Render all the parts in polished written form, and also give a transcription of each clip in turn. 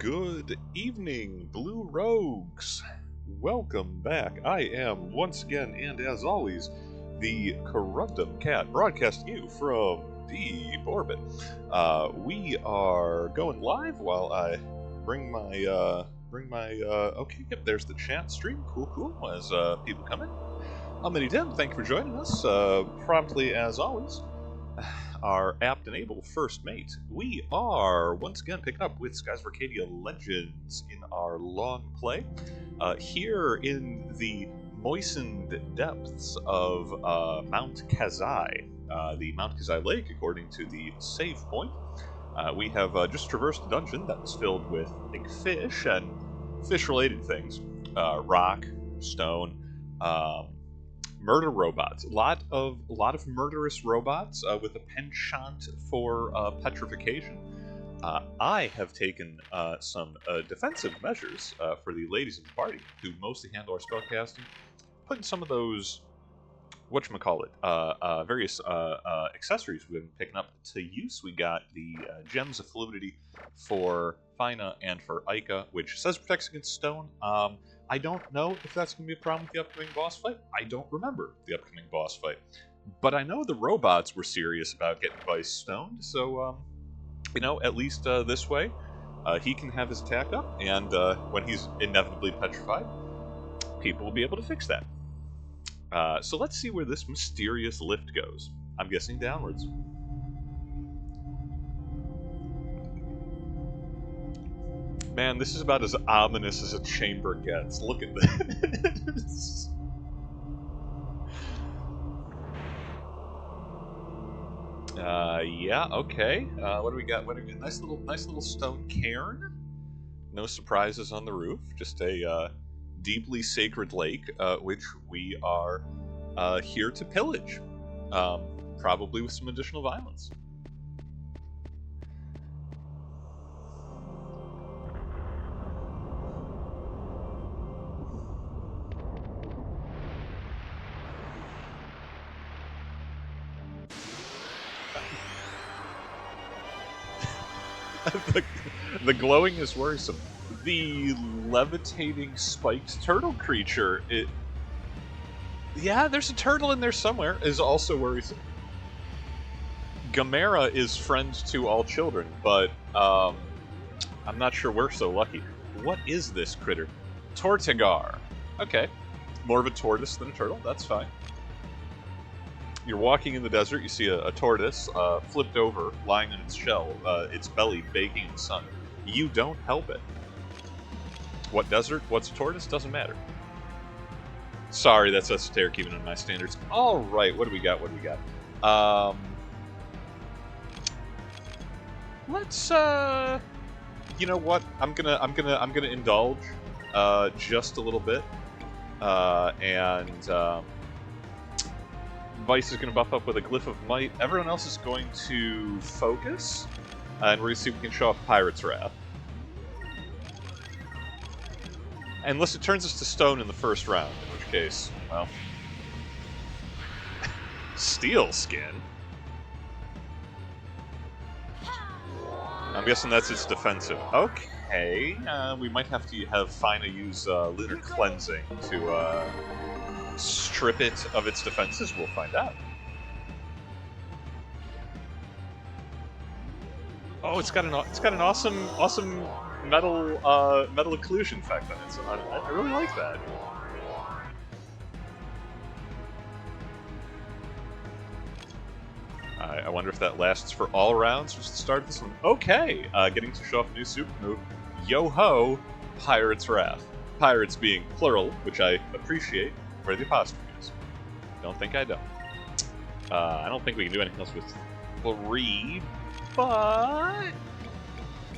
Good evening, Blue Rogues. Welcome back. I am once again, and as always, the Corruptum Cat, broadcasting you from deep orbit. We are going live while I okay, yep, there's the chat stream. Cool, as people come in. Mini Dim, thank you for joining us, promptly as always. Our apt and able first mate. We are once again picking up with Skies of Arcadia Legends in our long play. Here in the moistened depths of Mount Kazai, the Mount Kazai Lake, according to the save point. We have just traversed a dungeon that was filled with big fish and fish-related things. Rock, stone, murder robots. A lot of murderous robots with a penchant for petrification. I have taken some defensive measures for the ladies of the party, who mostly handle our spellcasting, putting some of those various accessories we've been picking up to use. We got the Gems of Fluidity for Fina and for Ica, which says protects against stone. I don't know if that's going to be a problem with the upcoming boss fight. I don't remember the upcoming boss fight. But I know the robots were serious about getting Vice stoned, so, at least this way, he can have his attack up, and when he's inevitably petrified, people will be able to fix that. So let's see where this mysterious lift goes. I'm guessing downwards. Man, this is about as ominous as a chamber gets. Look at this. Yeah, okay. What do we got? Nice little stone cairn. No surprises on the roof. Just a deeply sacred lake, which we are here to pillage. Probably with some additional violence. The glowing is worrisome. The levitating spiked turtle creature, yeah, there's a turtle in there somewhere, is also worrisome. Gamera is friend to all children, but I'm not sure we're so lucky. What is this critter? Tortigar. Okay. More of a tortoise than a turtle, that's fine. You're walking in the desert, you see a tortoise flipped over, lying on its shell, its belly baking in the sun. You don't help it. What desert? What's a tortoise? Doesn't matter. Sorry, that's esoteric even in my standards. Alright, what do we got? Let's you know what? I'm gonna indulge just a little bit. Vice is going to buff up with a Glyph of Might. Everyone else is going to focus, and we're going to see if we can show off Pirate's Wrath. Unless it turns us to stone in the first round, in which case, well... Steel Skin? I'm guessing that's its defensive. Okay, we might have to have Fina use Lunar Cleansing to strip it of its defenses. We'll find out. Oh, it's got an awesome metal occlusion effect on it. I really like that. I wonder if that lasts for all rounds. Just to start this one. Okay, getting to show off a new super move. Yo ho, Pirate's Wrath. Pirates being plural, which I appreciate. Where the apostrophe is. Don't think I don't. I don't think we can do anything else with 3, but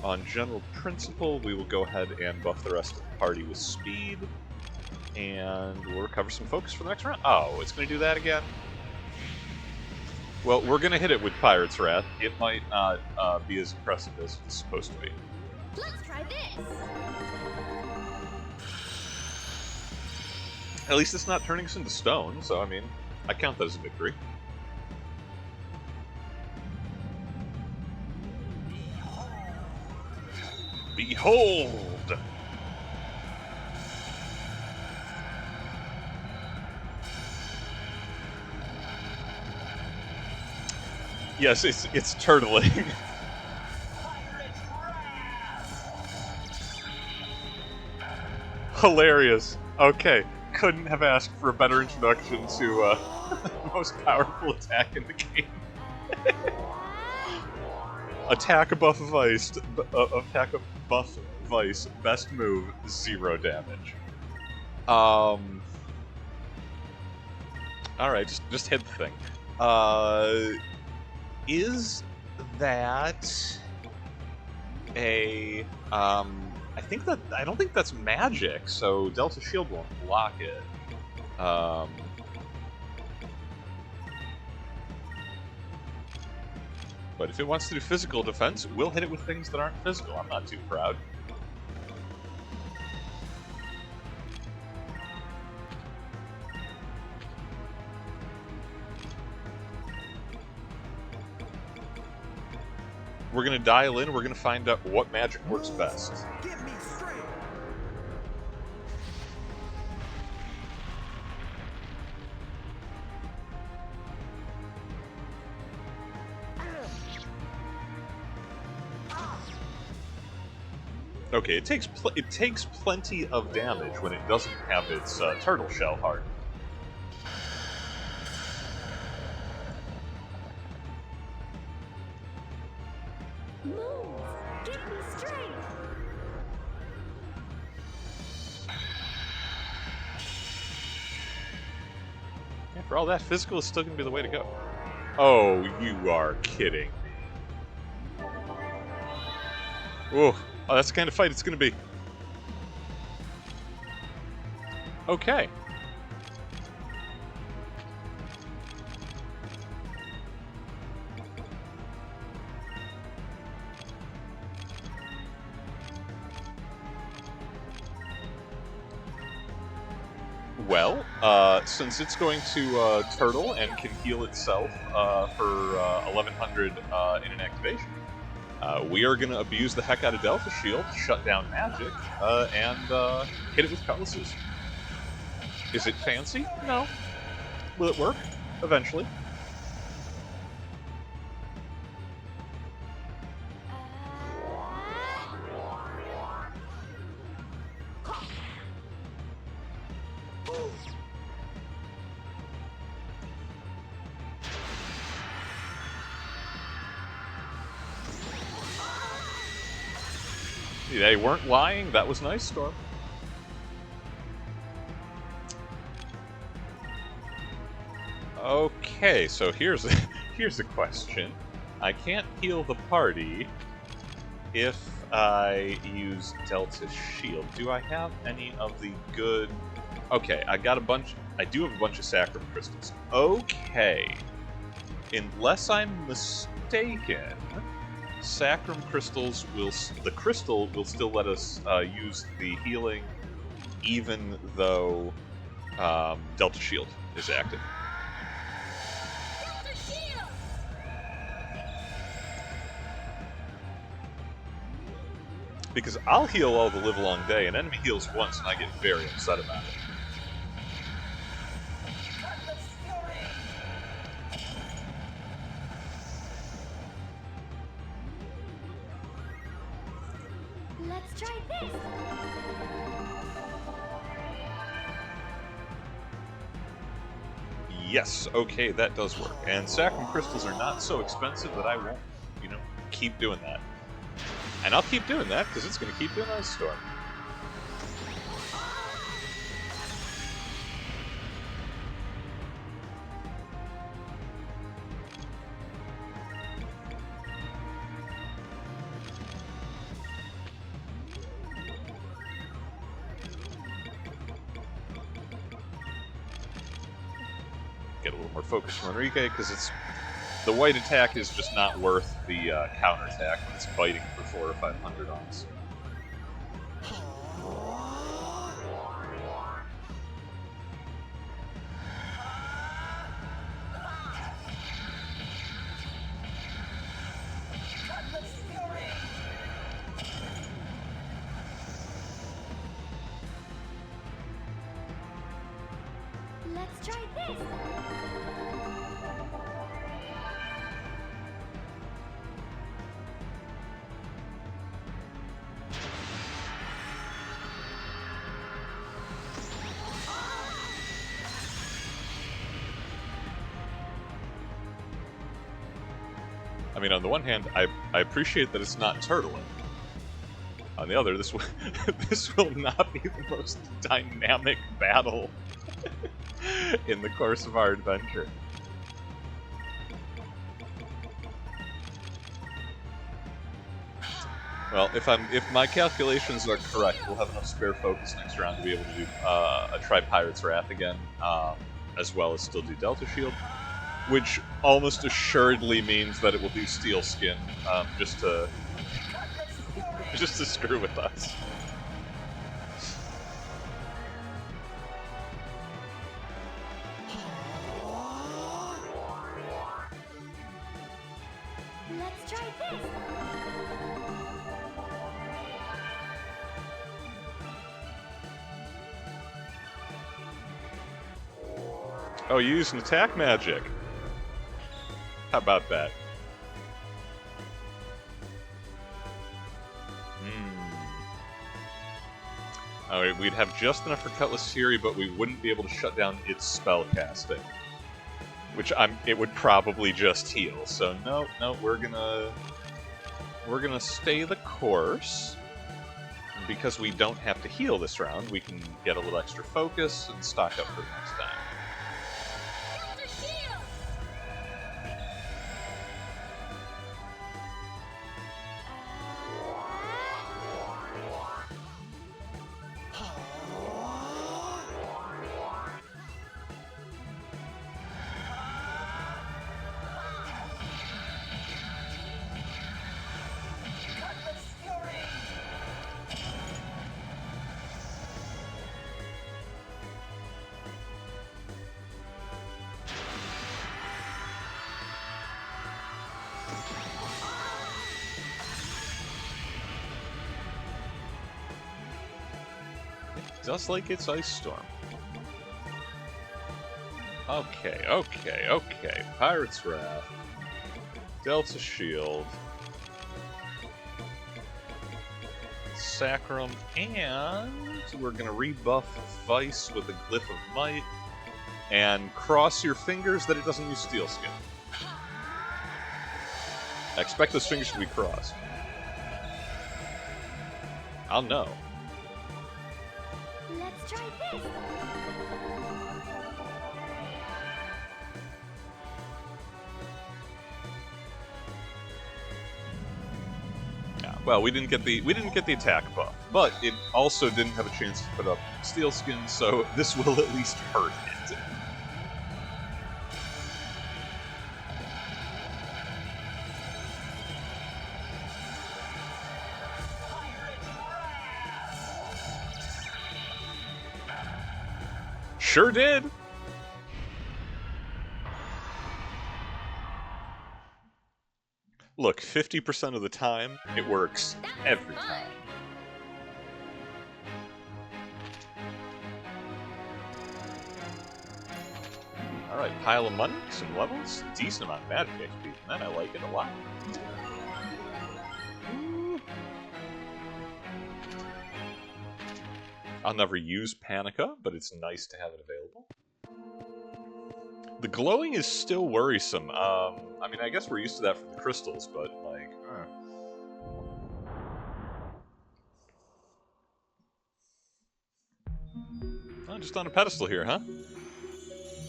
on general principle, we will go ahead and buff the rest of the party with speed, and we'll recover some focus for the next round. Oh, it's going to do that again? Well, we're going to hit it with Pirate's Wrath. It might not be as impressive as it's supposed to be. Let's try this! At least it's not turning us into stone, so, I mean, I count that as a victory. Behold! Yes, it's turtling. Hilarious. Okay, couldn't have asked for a better introduction to the most powerful attack in the game. Attack buff vice, attack buff vice, best move, 0 damage. All right, just hit the thing. Is that a I don't think that's magic, so Delta Shield won't block it. But if it wants to do physical defense, we'll hit it with things that aren't physical. I'm not too proud. We're going to dial in, we're going to find out what magic works best. Give me strength. Okay, it takes plenty of damage when it doesn't have its turtle shell hardened. Move! Give me strength! Yeah, for all that, physical is still going to be the way to go. Oh, you are kidding me. Oh, that's the kind of fight it's going to be. Okay. Well, since it's going to turtle and can heal itself for 1100 in an activation, we are going to abuse the heck out of Delta Shield, shut down magic, and hit it with cutlasses. Is it fancy? No. Will it work? Eventually. They weren't lying. That was nice, Storm. Okay, so here's a question. I can't heal the party if I use Delta Shield. Do I have any of the good... Okay, I got a bunch... I do have a bunch of Sacrum Crystals. Okay. Unless I'm mistaken, Sacrum Crystals will... The crystal will still let us use the healing even though Delta Shield is active. Because I'll heal all the livelong day, and enemy heals once, and I get very upset about it. Let's try this! Yes, okay, that does work. And Sacrum Crystals are not so expensive that I won't, keep doing that. And I'll keep doing that, because it's going to keep doing Ice Storm. Get a little more focus from Enrique, because the white attack is just not worth the counterattack when it's fighting for 400 or 500 ons. this! I mean, on the one hand, I appreciate that it's not turtling. On the other, this will, this will not be the most dynamic battle in the course of our adventure. Well, if my calculations are correct, we'll have enough spare focus next round to be able to do try Pirate's Wrath again, as well as still do Delta Shield, which almost assuredly means that it will do Steel Skin, just to screw with us. Let's try this! Oh, you used an attack magic. How about that? Alright, we'd have just enough for Cutlass Fury, but we wouldn't be able to shut down its spell casting. Which it would probably just heal. So no, we're gonna stay the course. Because we don't have to heal this round, we can get a little extra focus and stock up for the next time. Just like its Ice Storm. Okay. Pirate's Wrath. Delta Shield. Sacrum, and we're gonna rebuff Vice with a Glyph of Might. And cross your fingers that it doesn't use Steel Skin. I expect those fingers to be crossed. I'll know. Let's try this! Yeah, well, we didn't get the attack buff, but it also didn't have a chance to put up Steel Skin, so this will at least hurt it. Sure did! Look, 50% of the time, it works every time. Alright, pile of money, some levels, decent amount of magic XP, and I like it a lot. I'll never use Panica, but it's nice to have it available. The glowing is still worrisome. I mean, I guess we're used to that from the crystals, but, like, Oh, just on a pedestal here, huh?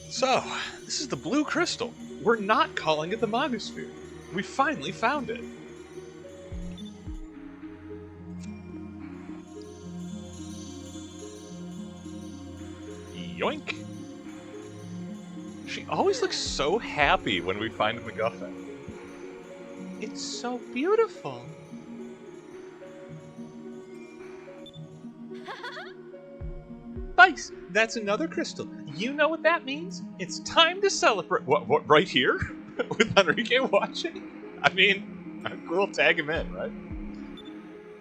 So, this is the blue crystal. We're not calling it the Magosphere. We finally found it. Yoink! She always looks so happy when we find MacGuffin. It's so beautiful. Vice, that's another crystal. You know what that means? It's time to celebrate. What? Right here, with Enrique watching? I mean, cool. Tag him in, right?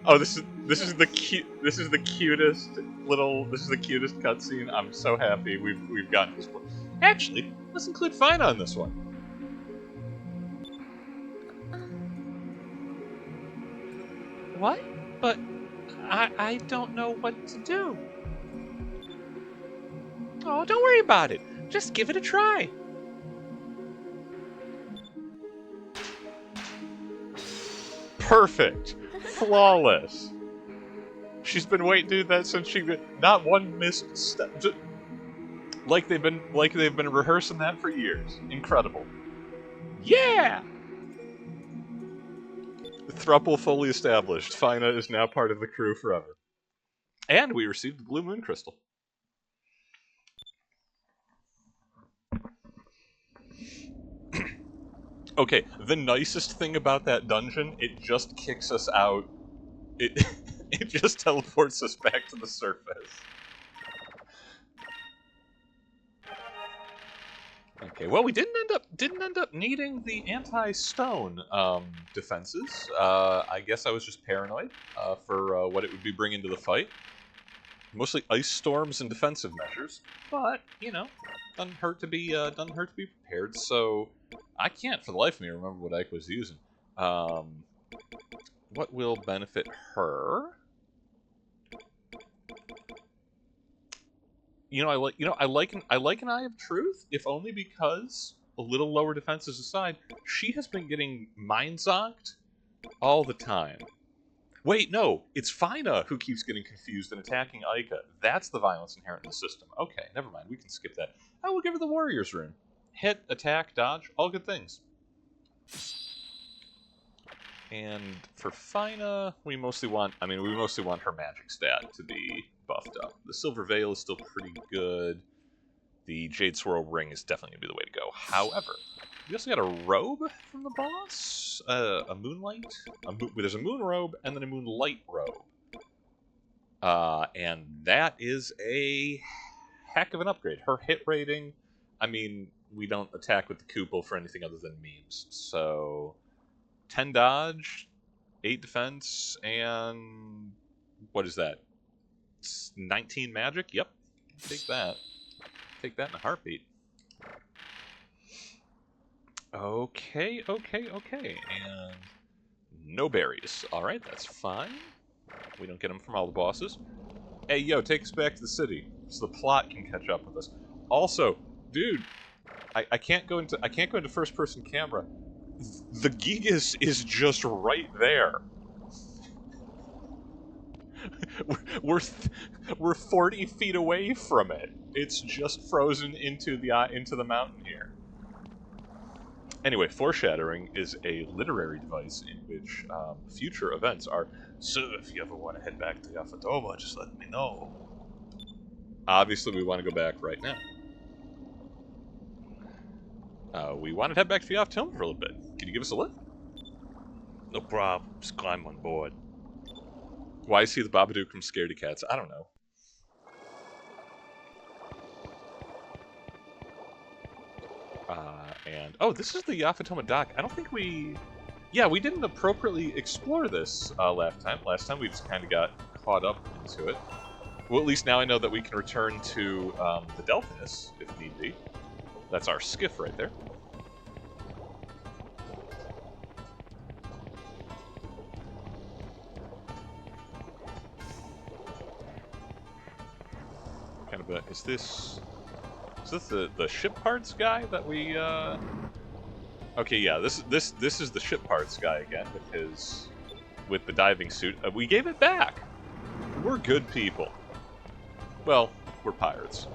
Oh, this is the cutest cutscene. I'm so happy we've gotten this. Actually, let's include Fine on this one. What? But I don't know what to do. Oh, don't worry about it. Just give it a try. Perfect. Flawless. She's been waiting to do that since not one missed step. Like they've been rehearsing that for years. Incredible. Yeah. Thruple fully established. Fina is now part of the crew forever. And we received the Blue Moon Crystal. Okay, the nicest thing about that dungeon, it just kicks us out. It it just teleports us back to the surface. Okay, well, we didn't end up needing the anti-stone defenses. I guess I was just paranoid for what it would be bringing to the fight. Mostly ice storms and defensive measures, but you know, doesn't hurt to be prepared. So I can't for the life of me remember what Ike was using. What will benefit her? I like an Eye of Truth, if only because a little lower defenses aside, she has been getting mind zonked all the time. Wait, no, it's Fina who keeps getting confused and attacking Ica. That's the violence inherent in the system. Okay, never mind, we can skip that. I will give her the Warrior's Rune. Hit, attack, dodge, all good things. And for Fina, we mostly want her magic stat to be buffed up. The Silver Veil is still pretty good. The Jade Swirl Ring is definitely going to be the way to go. However, we also got a robe from the boss, a moonlight. There's a moon robe and then a moonlight robe. And that is a heck of an upgrade. Her hit rating, I mean, we don't attack with the Kupol for anything other than memes. So 10 dodge, 8 defense, and what is that? 19 magic? Yep. Take that. Take that in a heartbeat. Okay. And no berries. Alright, that's fine. We don't get them from all the bosses. Hey, yo, take us back to the city so the plot can catch up with us. Also, dude, I can't go into first-person camera. The Gigas is just right there. We're 40 feet away from it. It's just frozen into the mountain here. Anyway, foreshadowing is a literary device in which future events are. So if you ever want to head back to Yafatoma, just let me know. Obviously, we want to go back right now. We want to head back to Yafatoma for a little bit. Can you give us a lift? No problem. Just climb on board. Why is he the Babadook from Scaredy Cats? I don't know. Oh, this is the Yafatoma dock. I don't think we... Yeah, we didn't appropriately explore this last time. Last time we just kind of got caught up into it. Well, at least now I know that we can return to the Delphinus, if need be. That's our skiff right there. Kind of a... Is this the ship parts guy that we, Okay, yeah, this is the ship parts guy again with the diving suit. We gave it back. We're good people. Well, we're pirates.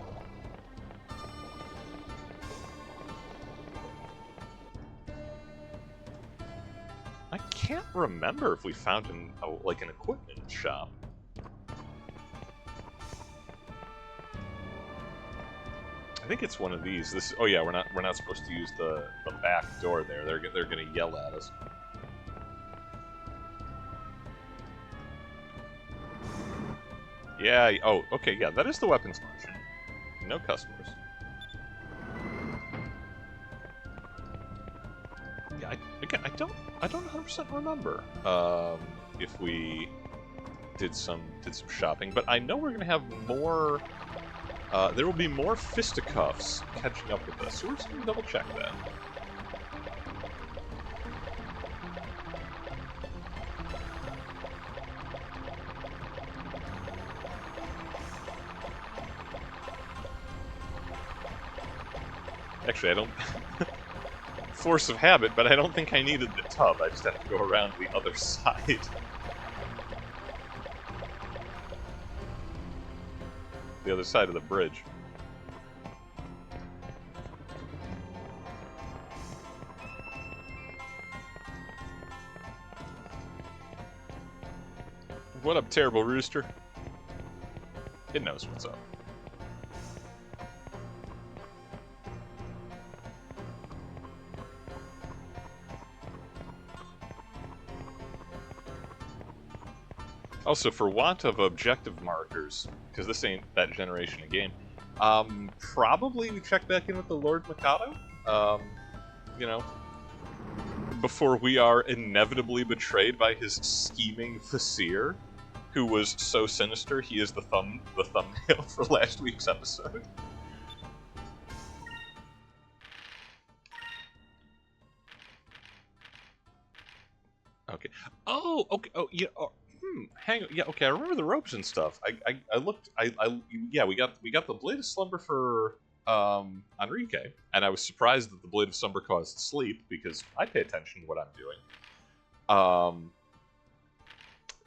I can't remember if we found an equipment shop. I think it's one of these. Oh yeah, we're not supposed to use the back door there. They're gonna yell at us. Yeah. Oh, okay. Yeah, that is the weapons merchant. No customers. Yeah. I don't 100% remember if we did some shopping, but I know we're gonna have more There will be more fisticuffs catching up with us, so we're just going to double check that. Actually, I don't... Force of habit, but I don't think I needed the tub. I just have to go around the other side. The other side of the bridge. What up, terrible rooster? It knows what's up. Also, for want of objective markers, because this ain't that generation of game, probably we check back in with the Lord Mikado, you know, before we are inevitably betrayed by his scheming Vizier, who was so sinister he is the thumbnail for last week's episode. Okay. Oh, okay. Oh, yeah. Oh. Hang on. Yeah, okay, I remember the ropes and stuff. I looked, yeah, we got the Blade of Slumber for, Enrique, and I was surprised that the Blade of Slumber caused sleep, because I pay attention to what I'm doing.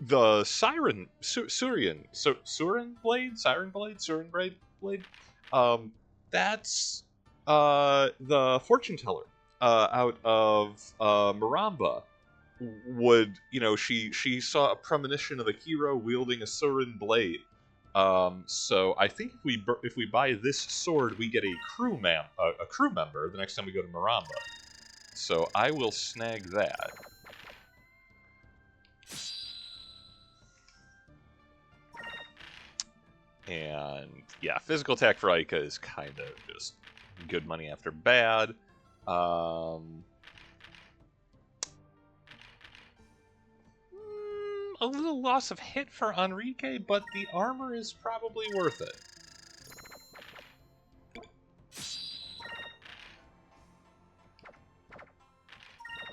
The Siren Blade, that's, the Fortune Teller, out of, Maramba. Would, you know, she saw a premonition of a hero wielding a Surin blade. So I think if we buy this sword, we get a crew member the next time we go to Maramba. So I will snag that. And yeah, physical attack for Aika is kind of just good money after bad. A little loss of hit for Enrique, but the armor is probably worth it.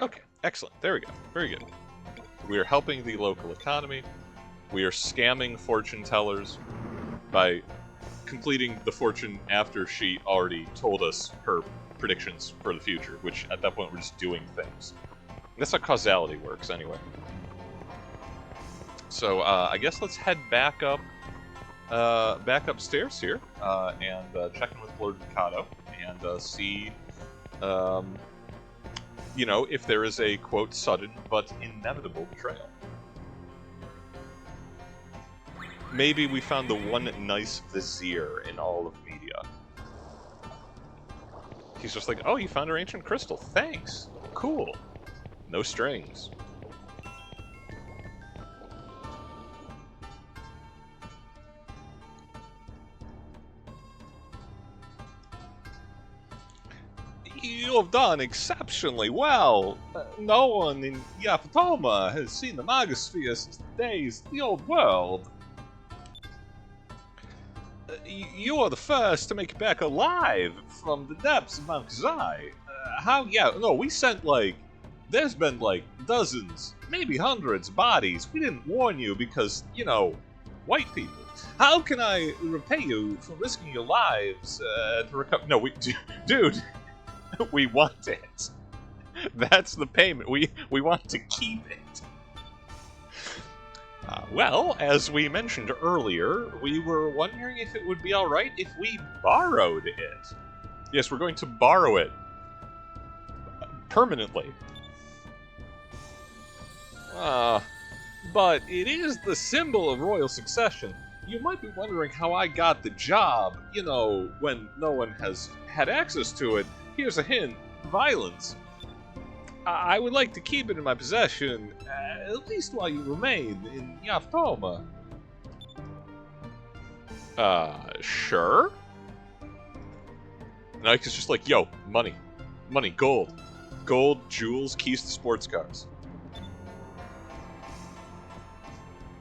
Okay, excellent. There we go. Very good. We are helping the local economy. We are scamming fortune tellers by completing the fortune after she already told us her predictions for the future, which at that point we're just doing things. That's how causality works anyway. So I guess let's head back upstairs here, and check in with Lord Mikado and see, you know, if there is a quote sudden but inevitable betrayal. Maybe we found the one nice Vizier in all of media. He's just like, oh, you found our ancient crystal. Thanks. Cool. No strings. You have done exceptionally well. No one in Yapatoma has seen the Magosphere since the days of the old world. You are the first to make it back alive from the depths of Mount Kazai. How? Yeah, no, we sent, like, there's been, like, dozens, maybe hundreds of bodies. We didn't warn you because, you know, white people. How can I repay you for risking your lives to recover? No, dude, we want it. That's the payment. We want to keep it. Well, as we mentioned earlier, we were wondering if it would be alright if we borrowed it. Yes, we're going to borrow it. Permanently. But it is the symbol of royal succession. You might be wondering how I got the job, you know, when no one has had access to it. Here's a hint. Violence. I would like to keep it in my possession, at least while you remain in Yaftoma. Sure? And Ike is just like, yo, money. Money, gold. Gold, jewels, keys to sports cars.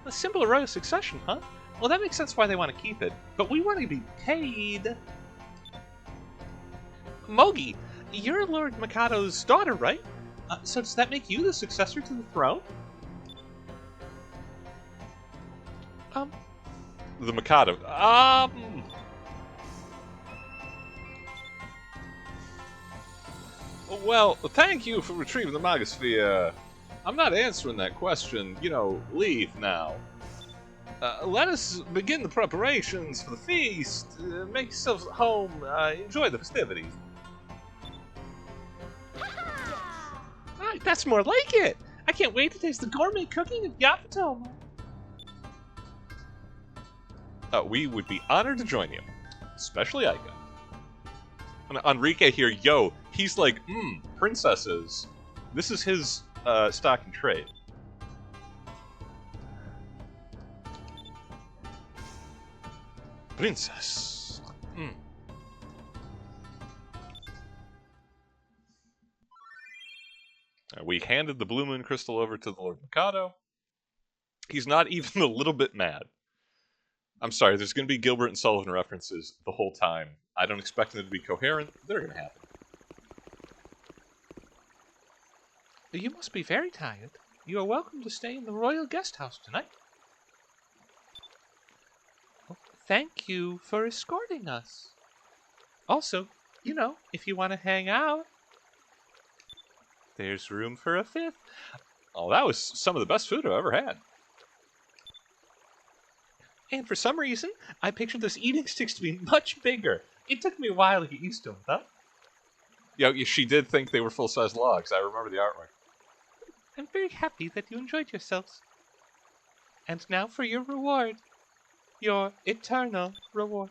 A symbol of royal succession, huh? Well, that makes sense why they want to keep it, but we want to be paid. Mogi, you're Lord Mikado's daughter, right? So does that make you the successor to the throne? The Mikado. Well, thank you for retrieving the Magosphere. I'm not answering that question. Leave now. Let us begin the preparations for the feast. Make yourselves at home. Enjoy the festivities. That's more like it. I can't wait to taste the gourmet cooking of Yapatomo. We would be honored to join you, especially Aika. And Enrique here, he's like, princesses. This is his stock and trade. Princess. We handed the Blue Moon Crystal over to the Lord Mikado. He's not even a little bit mad. I'm sorry, there's going to be Gilbert and Sullivan references the whole time. I don't expect them to be coherent. They're going to happen. You must be very tired. You are welcome to stay in the royal guest house tonight. Thank you for escorting us. Also, if you want to hang out, there's room for a fifth. Oh, that was some of the best food I've ever had. And for some reason, I pictured those eating sticks to be much bigger. It took me a while to get used to them, though. Yeah, she did think they were full-size logs. I remember the artwork. I'm very happy that you enjoyed yourselves. And now for your reward. Your eternal reward.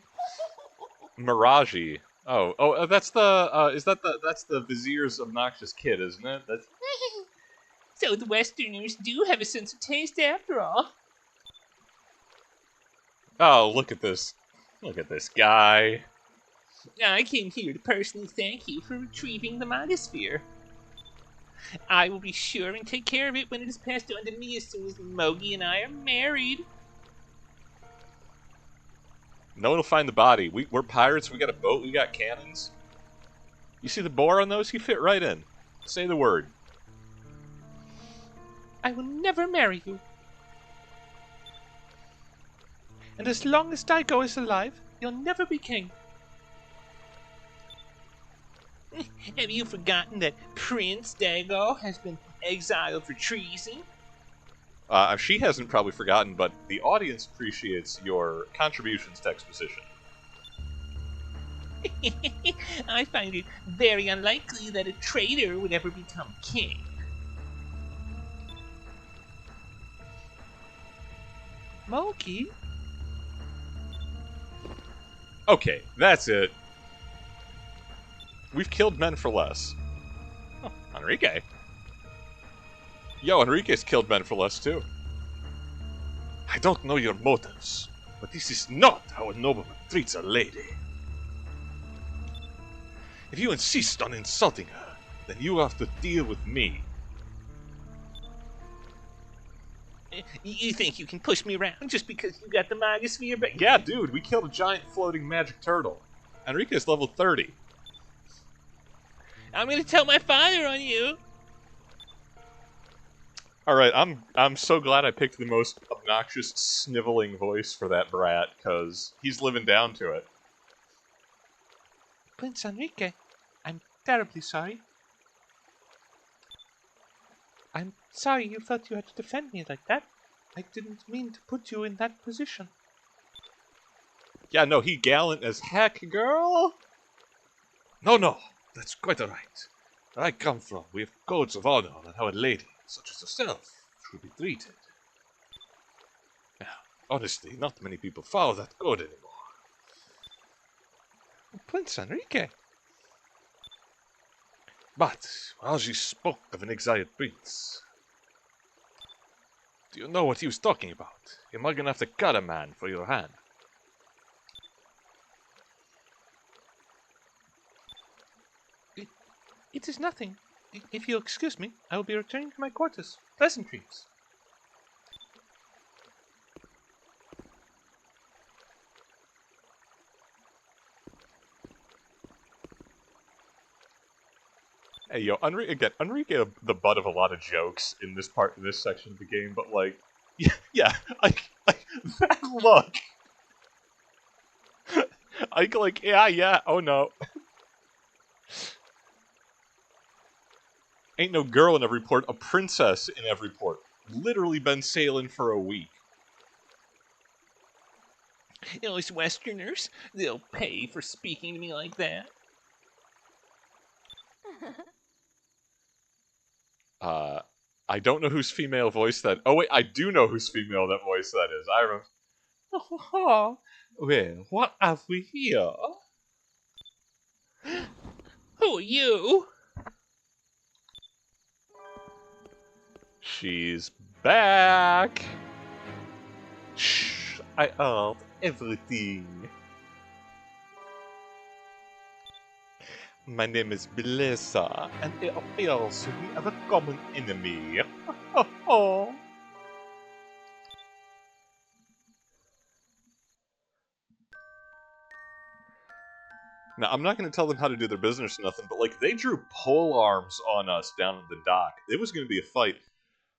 Mirage. That's that's the Vizier's obnoxious kid, isn't it? That's... So the Westerners do have a sense of taste after all. Oh, look at this. Look at this guy. I came here to personally thank you for retrieving the Magosphere. I will be sure and take care of it when it is passed on to me as soon as Mogi and I are married. No one will find the body. We're pirates, we got a boat, we got cannons. You see the bore on those? You fit right in. Say the word. I will never marry you. And as long as Daigo is alive, you'll never be king. Have you forgotten that Prince Daigo has been exiled for treason? She hasn't probably forgotten, but the audience appreciates your contributions to exposition. I find it very unlikely that a traitor would ever become king. Moki? Okay, that's it. We've killed men for less. Oh, Enrique. Yo, Enrique's killed men for less, too. I don't know your motives, but this is not how a nobleman treats a lady. If you insist on insulting her, then you have to deal with me. You think you can push me around just because you got the Magosphere back? Yeah, dude, we killed a giant floating magic turtle. Enrique's level 30. I'm gonna tell my father on you. Alright, I'm so glad I picked the most obnoxious, sniveling voice for that brat, because he's living down to it. Prince Enrique, I'm terribly sorry. I'm sorry you felt you had to defend me like that. I didn't mean to put you in that position. Yeah, no, he gallant as heck, girl. No, that's quite alright. Where I come from, we have codes of honor on how a lady, such as yourself, should be treated. Now, honestly, not many people follow that code anymore. Prince Enrique. But, Raji spoke of an exiled prince. Do you know what he was talking about? Am I gonna have to cut a man for your hand? It is nothing. If you'll excuse me, I will be returning to my quarters. Pleasant dreams. Hey, yo, Enrique the butt of a lot of jokes in this section of the game, but like, yeah, like that look, yeah, oh no, ain't no girl in every port, a princess in every port. Literally been sailing for a week. Those Westerners, they'll pay for speaking to me like that. I don't know whose female voice that. Oh wait, I do know whose female that voice that is. I remember. Oh, well, what have we here? Who are you? She's back. Shh, I heard everything. My name is Belissa, and it appears we have a common enemy. Oh. Now, I'm not going to tell them how to do their business or nothing, but like they drew pole arms on us down at the dock. It was going to be a fight.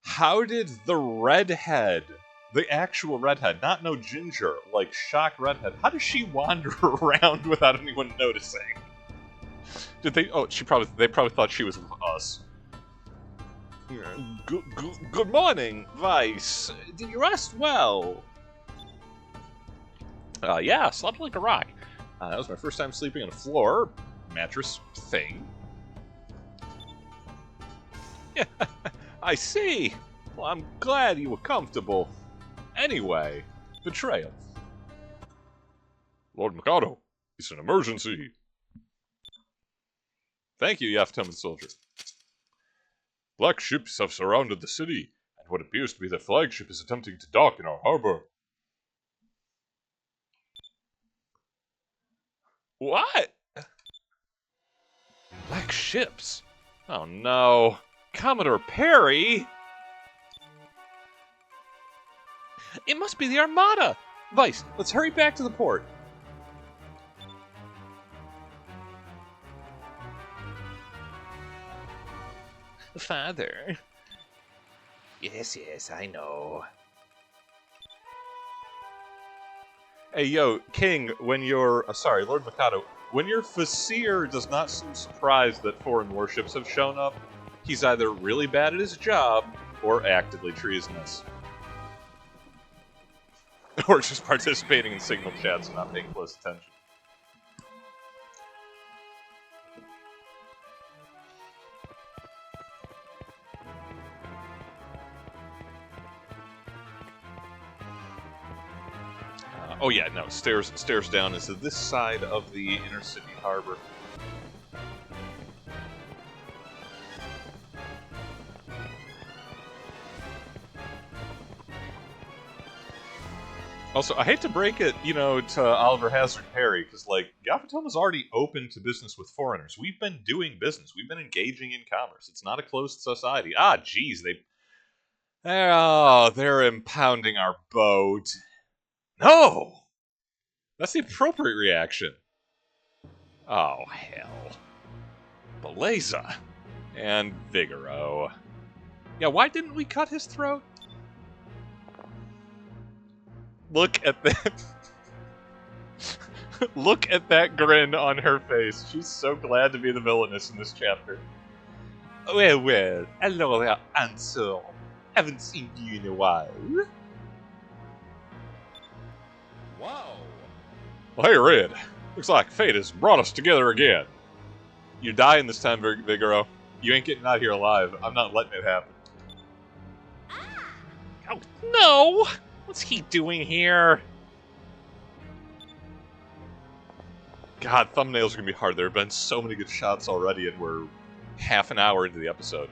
How did the redhead, the actual redhead, not no ginger, like shock redhead, how does she wander around without anyone noticing? Did they? Oh, they probably thought she was with us. Good morning, Vice. Did you rest well? Yeah, slept like a rock. That was my first time sleeping on a floor mattress thing. Yeah, I see. Well, I'm glad you were comfortable. Anyway, Betrayal. Lord Mikado, it's an emergency. Thank you, Yaftoman soldier. Black ships have surrounded the city, and what appears to be their flagship is attempting to dock in our harbor. What? Black ships? Oh no. Commodore Perry? It must be the Armada! Vice, let's hurry back to the port. Father. Yes, I know. Hey, yo, King, when you're... sorry, Lord Mikado. When your Fasir does not seem surprised that foreign warships have shown up, he's either really bad at his job or actively treasonous. Or just participating in signal chats and not paying close attention. Oh yeah, no, stairs down is to this side of the inner city harbor. Also, I hate to break it, to Oliver Hazard Perry, because, like, Yafatoma's already open to business with foreigners. We've been doing business. We've been engaging in commerce. It's not a closed society. Ah, jeez, they're impounding our boat. No! That's the appropriate reaction. Oh, hell. Beleza. And Vigoro. Yeah, why didn't we cut his throat? Look at that. Look at that grin on her face. She's so glad to be the villainess in this chapter. Well, hello there, Ansel. Haven't seen you in a while. Whoa. Well, hey, Red. Looks like fate has brought us together again. You're dying this time, Vigoro. You ain't getting out here alive. I'm not letting it happen. Oh, no! What's he doing here? God, thumbnails are gonna be hard. There have been so many good shots already, and we're half an hour into the episode.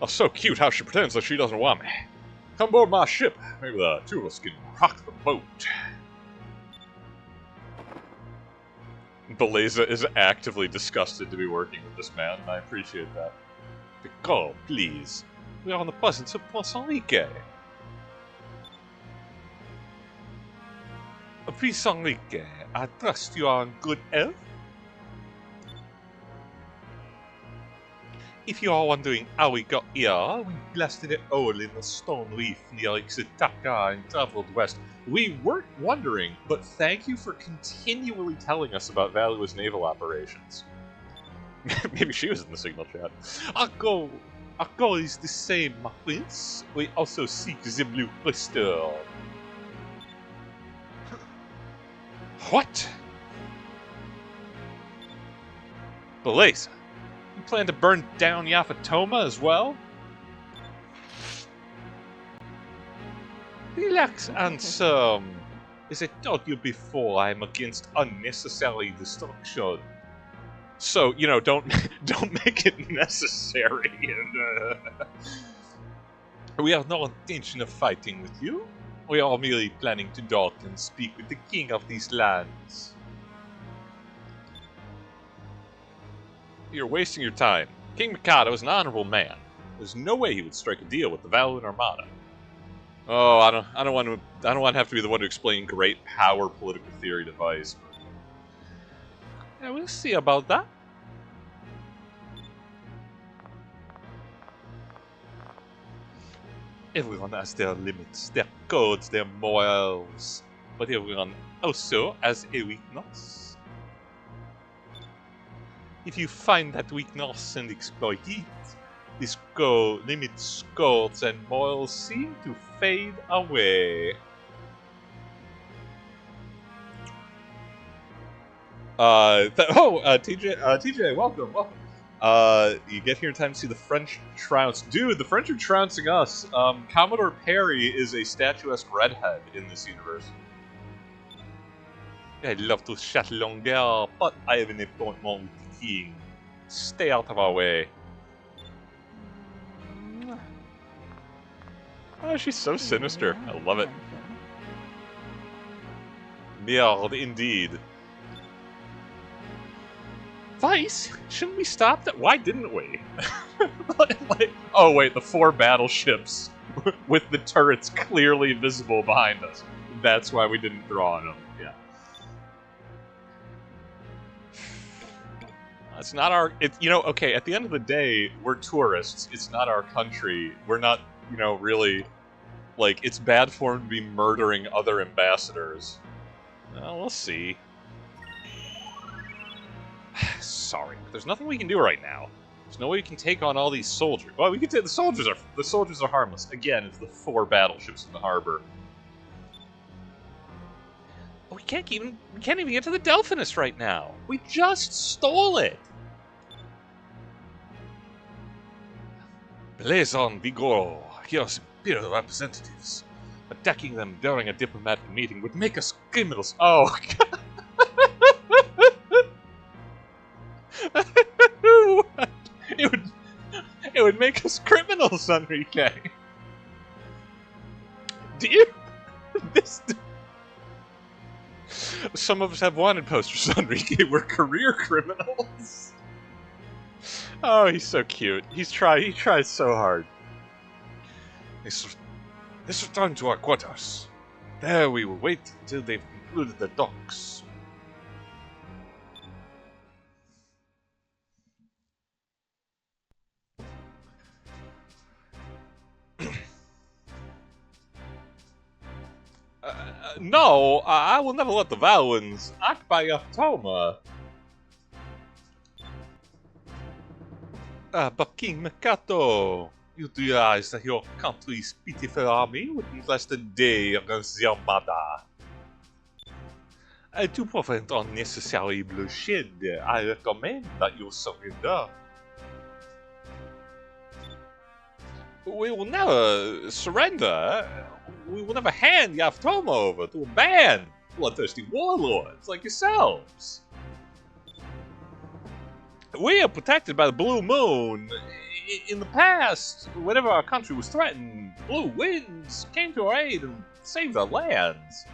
Oh, so cute how she pretends like she doesn't want me. Come aboard my ship. Maybe the two of us can rock the boat. Beleza is actively disgusted to be working with this man, and I appreciate that. Go, please. We are in the presence of Prince Enrique. Prince Enrique, I trust you are in good health. If you are wondering how we got here, we blasted a hole in the stone reef near Ixutaka and traveled west. We weren't wondering, but thank you for continually telling us about Valua's naval operations. Maybe she was in the signal chat. Our goal is the same, my prince. We also seek the blue crystal. What? Beleza. You plan to burn down Yafatoma as well? Relax, handsome. As I told you before, I am against unnecessary destruction. So, you know, don't make it necessary. We have no intention of fighting with you. We are merely planning to dock and speak with the king of these lands. You're wasting your time. King Mikado is an honorable man. There's no way he would strike a deal with the Valuan Armada. Oh, I don't want to have to be the one to explain great power political theory device. Yeah, we'll see about that. Everyone has their limits, their codes, their morals. But everyone also has a weakness. If you find that weakness and exploit it, this limits, codes, and morals seem to fade away. TJ, welcome. You get here in time to see the French trounce. Dude, the French are trouncing us. Commodore Perry is a statuesque redhead in this universe. I'd love to chat longer, but I have an appointment with the king. Stay out of our way. Oh, she's so sinister. I love it. Merde, indeed. Vice? Shouldn't we stop that? Why didn't we? Oh wait, the 4 battleships with the turrets clearly visible behind us. That's why we didn't draw on them. Yeah. It's not our... okay, at the end of the day, we're tourists. It's not our country. We're not, really... Like, it's bad form to be murdering other ambassadors. Well, we'll see. Sorry, there's nothing we can do right now. There's no way we can take on all these soldiers. Well, we can say the soldiers are harmless. Again, it's the 4 battleships in the harbor. We can't even get to the Delphinus right now. We just stole it. Blazon Vigor, here's imperial representatives. Attacking them during a diplomatic meeting would make us criminals. Oh, God. It would make us criminals, Enrique. Do you? Some of us have wanted posters, Enrique. We're career criminals. Oh, he's so cute. He tries so hard. Let's return to our quarters. There we will wait until they've concluded the docks. No, I will never let the Valuans occupy Yaftoma. But King Mikado, you realize that your country's pitiful army wouldn't last a day against the Armada. To prevent unnecessary bloodshed, I recommend that you surrender. We will never surrender. We will never hand Yaftoma over to a band bloodthirsty warlords like yourselves. We are protected by the Blue Moon. In the past, whenever our country was threatened, blue winds came to our aid and saved our lands.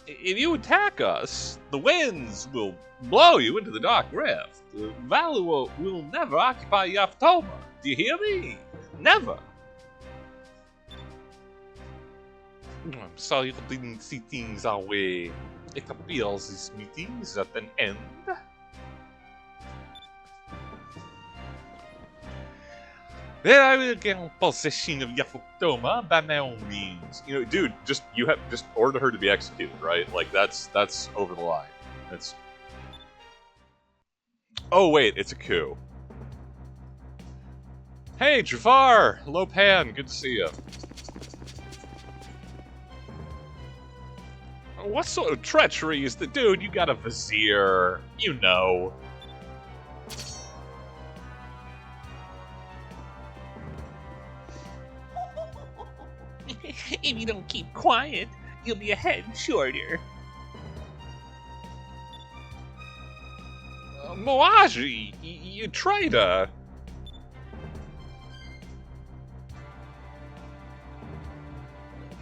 If you attack us, the winds will blow you into the Dark Rift. Valua will never occupy Yaftoma. Do you hear me? Never. I'm sorry for didn't see things our way. It appears this meeting is at an end. Then I will get possession of Yafutoma by my own means. You know, dude, you have just order her to be executed, right? Like that's over the line. That's. Oh wait, it's a coup. Hey, Jafar! Lopan, good to see you. What sort of treachery is the dude? You got a vizier, you know. If you don't keep quiet, you'll be a head shorter. Moaji, you traitor!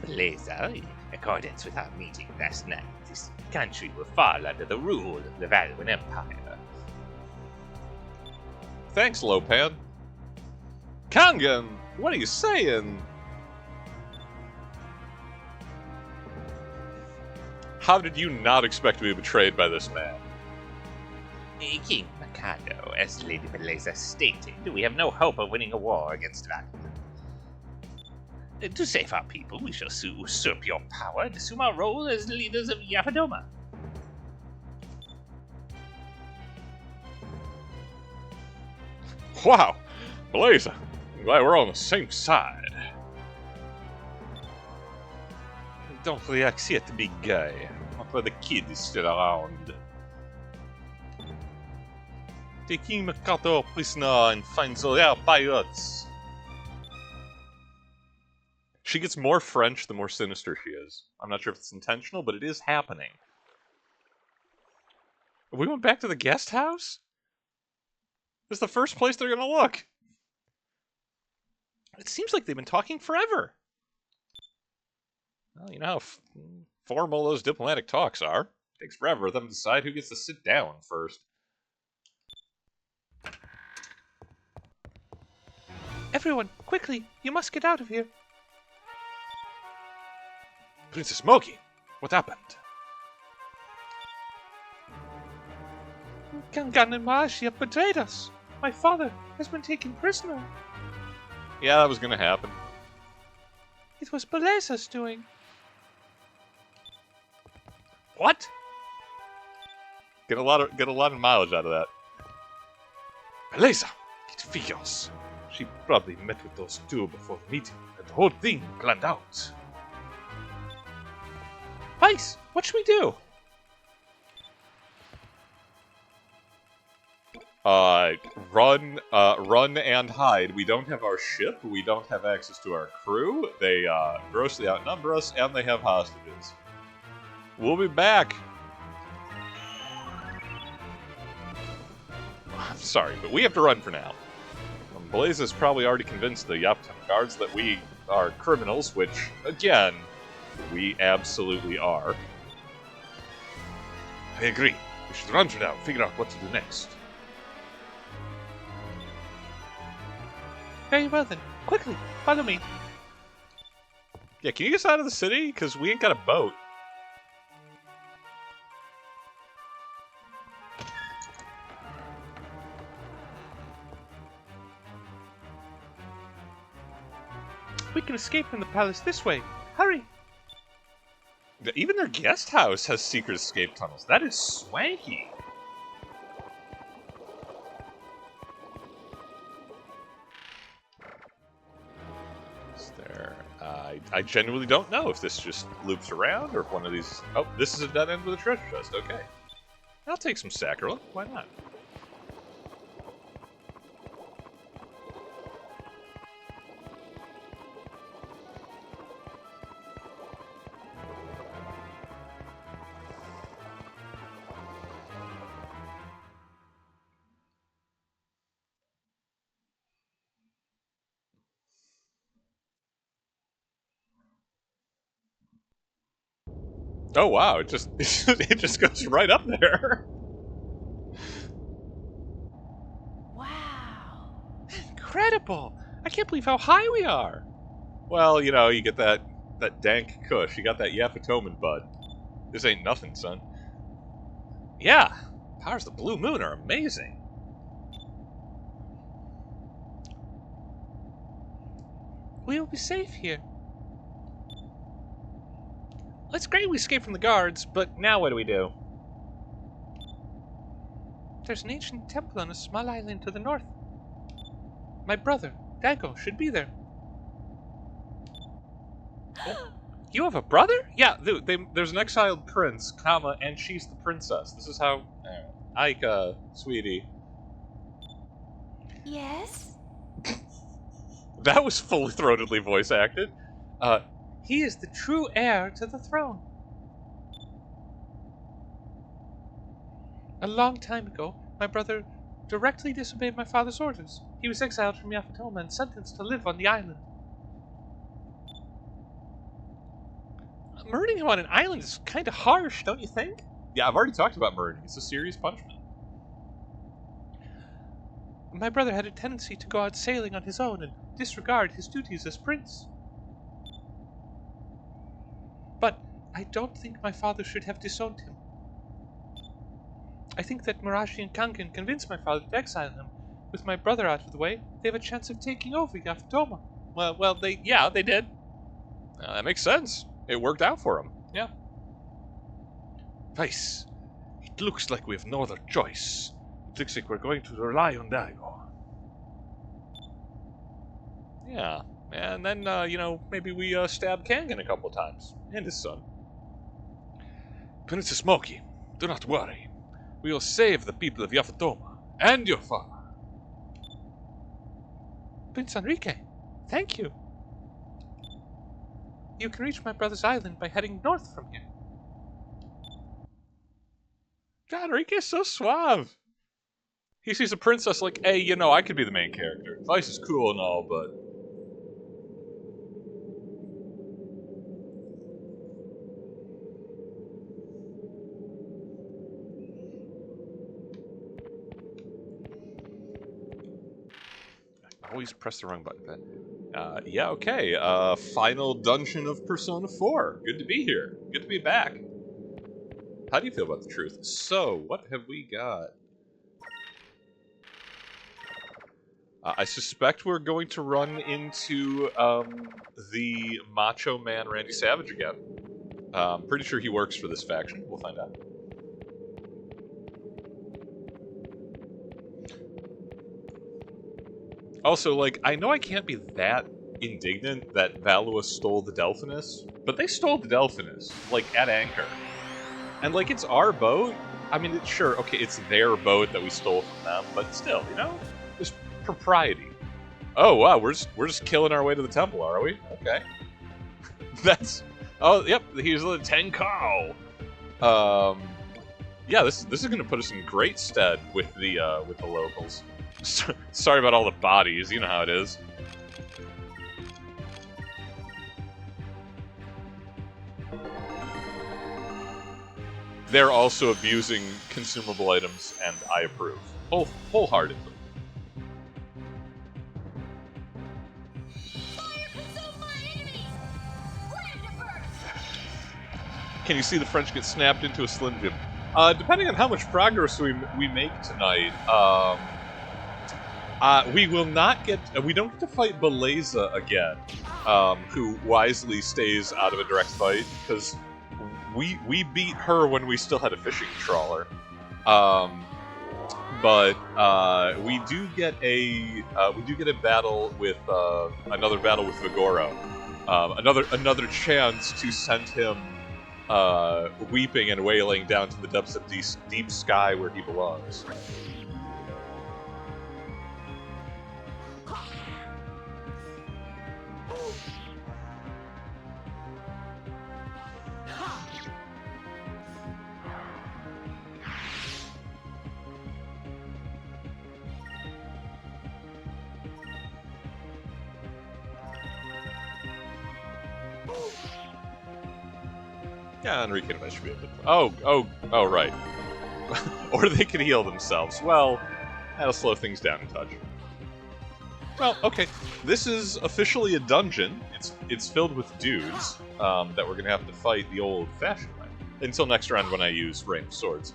Blazer, in accordance with our meeting last night, this country will fall under the rule of the Valuan Empire. Thanks, Lopan. Kangan, what are you saying? How did you not expect to be betrayed by this man? King Mikado, as Lady Blazer stated, we have no hope of winning a war against Valuan. To save our people, we shall usurp your power and assume our role as leaders of Yappadoma. Wow, Blazer, I'm glad we're on the same side. Don't react yet, big guy. Not where the kid is still around. Taking Mikado prisoner and find the rare pirates. She gets more French the more sinister she is. I'm not sure if it's intentional, but it is happening. We went back to the guest house? This is the first place they're gonna look. It seems like they've been talking forever. Well, you know how formal those diplomatic talks are. It takes forever for them to decide who gets to sit down first. Everyone, quickly, you must get out of here. Princess Moki, what happened? Kangan and Maashi have betrayed us. My father has been taken prisoner. Yeah, that was gonna happen. It was Blazer's doing. What? Get a lot of mileage out of that. Beleza, it figures. She probably met with those two before the meeting, and the whole thing planned out. Vice, what should we do? Run and hide. We don't have our ship. We don't have access to our crew. They grossly outnumber us, and they have hostages. We'll be back. I'm sorry, but we have to run for now. Blaze has probably already convinced the Yapton guards that we are criminals, which, again, we absolutely are. I agree. We should run for now, figure out what to do next. Very well then. Quickly, follow me. Yeah, can you get us out of the city? Because we ain't got a boat. We can escape from the palace this way. Hurry! Even their guest house has secret escape tunnels. That is swanky. Is there... I genuinely don't know if this just loops around or if one of these... Oh, this is a dead end with a treasure chest. Okay. I'll take some saccharin. Why not? Oh wow, it just it just goes right up there. Wow. Incredible! I can't believe how high we are. Well, you know, you get that dank kush. You got that Yapatoman bud. This ain't nothing, son. Yeah, powers of the blue moon are amazing. We will be safe here. It's great we escaped from the guards, but Now what do we do? there's an ancient temple on a small island to the north. My brother, Dago, should be there. You have a brother? Yeah, there's an exiled prince, comma, and she's the princess. This is how... Aika, sweetie. Yes? That was fully throatedly voice acted. He is the true heir to the throne. A long time ago, my brother directly disobeyed my father's orders. He was exiled from Yafatoma and sentenced to live on the island. Murdering him on an island is kind of harsh, don't you think? Yeah, I've already talked about murder. It's a serious punishment. My brother had a tendency to go out sailing on his own and disregard his duties as prince. But I don't think my father should have disowned him. I think that Marashi and Kangen convinced my father to exile him. With my brother out of the way, they have a chance of taking over Yafatoma. Well, they did. That makes sense. It worked out for them. Yeah. Vice, it looks like we have no other choice. It looks like we're going to rely on Dago. Yeah. And then, maybe we stab Kangen a couple times. And his son. Princess Smoky, do not worry. We will save the people of Yafatoma and your father. Prince Enrique, thank you. You can reach my brother's island by heading north from here. God, Enrique's so suave. He sees a princess like, hey, I could be the main character. Vice is cool and all, but... I always press the wrong button. Yeah, okay. Final dungeon of Persona 4. Good to be here. Good to be back. How do you feel about the truth? So, what have we got? I suspect we're going to run into the Macho Man Randy Savage again. I'm pretty sure he works for this faction. We'll find out. Also, I know I can't be that indignant that Valua stole the Delphinus, but they stole the Delphinus, at anchor. And, it's our boat. I mean, it's their boat that we stole from them, but still, there's propriety. Oh, wow, we're just killing our way to the temple, are we? Okay. Oh, yep, here's the Tenkao. Yeah, this is going to put us in great stead with the locals. Sorry about all the bodies, you know how it is. They're also abusing consumable items, and I approve. Wholeheartedly. Can you see the French get snapped into a Slim Jim? Depending on how much progress we make tonight, we will not get... we don't get to fight Beleza again, who wisely stays out of a direct fight, because we beat her when we still had a fishing trawler. But we do get a battle with another battle with Vigoro. Another chance to send him weeping and wailing down to the depths of deep sky where he belongs. Yeah, Enrique and I should be able to... Oh, right. Or they can heal themselves. Well, that'll slow things down a touch. Well, okay. This is officially a dungeon. It's filled with dudes that we're going to have to fight the old-fashioned way. Until next round when I use ranged swords.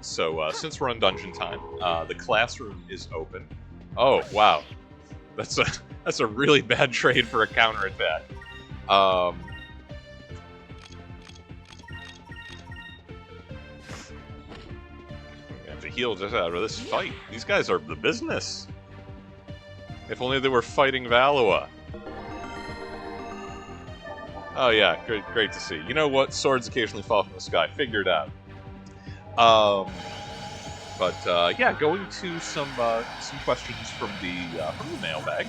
So, since we're on dungeon time, the classroom is open. Oh, wow. That's a really bad trade for a counterattack. We have to heal just out of this fight. These guys are the business. If only they were fighting Valua. Oh yeah, great to see. You know what? Swords occasionally fall from the sky. Figured out. Yeah, going to some questions from the mailbag.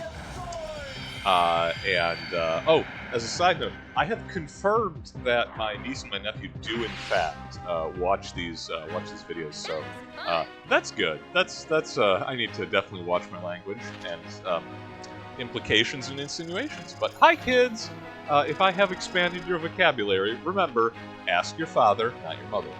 Oh, as a side note, I have confirmed that my niece and my nephew do in fact watch these videos. So that's good. That's I need to definitely watch my language and implications and insinuations. But hi, kids. If I have expanded your vocabulary, remember, ask your father, not your mother.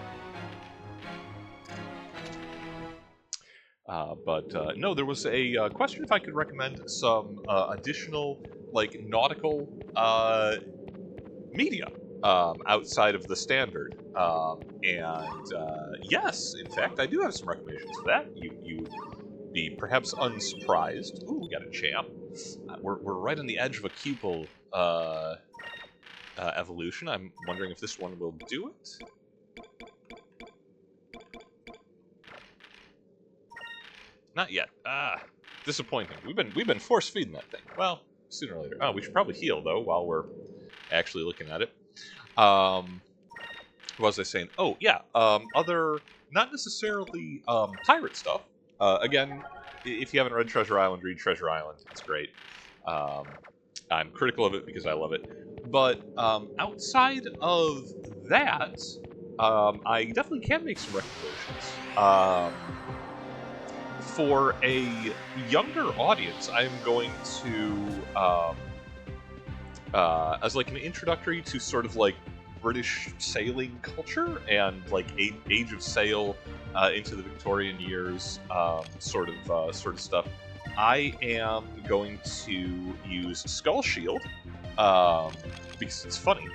No, there was a question if I could recommend some additional, like, nautical media outside of the standard. Yes, in fact, I do have some recommendations for that. You would be perhaps unsurprised. Ooh, we got a champ. We're right on the edge of a Cupel evolution. I'm wondering if this one will do it. Not yet. Disappointing. We've been force feeding that thing. Well, sooner or later. Oh, we should probably heal though while we're actually looking at it. What was I saying? Oh yeah. Other not necessarily pirate stuff. Again, if you haven't read Treasure Island, read Treasure Island. It's great. I'm critical of it because I love it. But outside of that, I definitely can make some recommendations. For a younger audience, I'm going to, as like an introductory to sort of like British sailing culture and like Age of Sail into the Victorian years, sort of stuff. I am going to use Skull Shield because it's funny,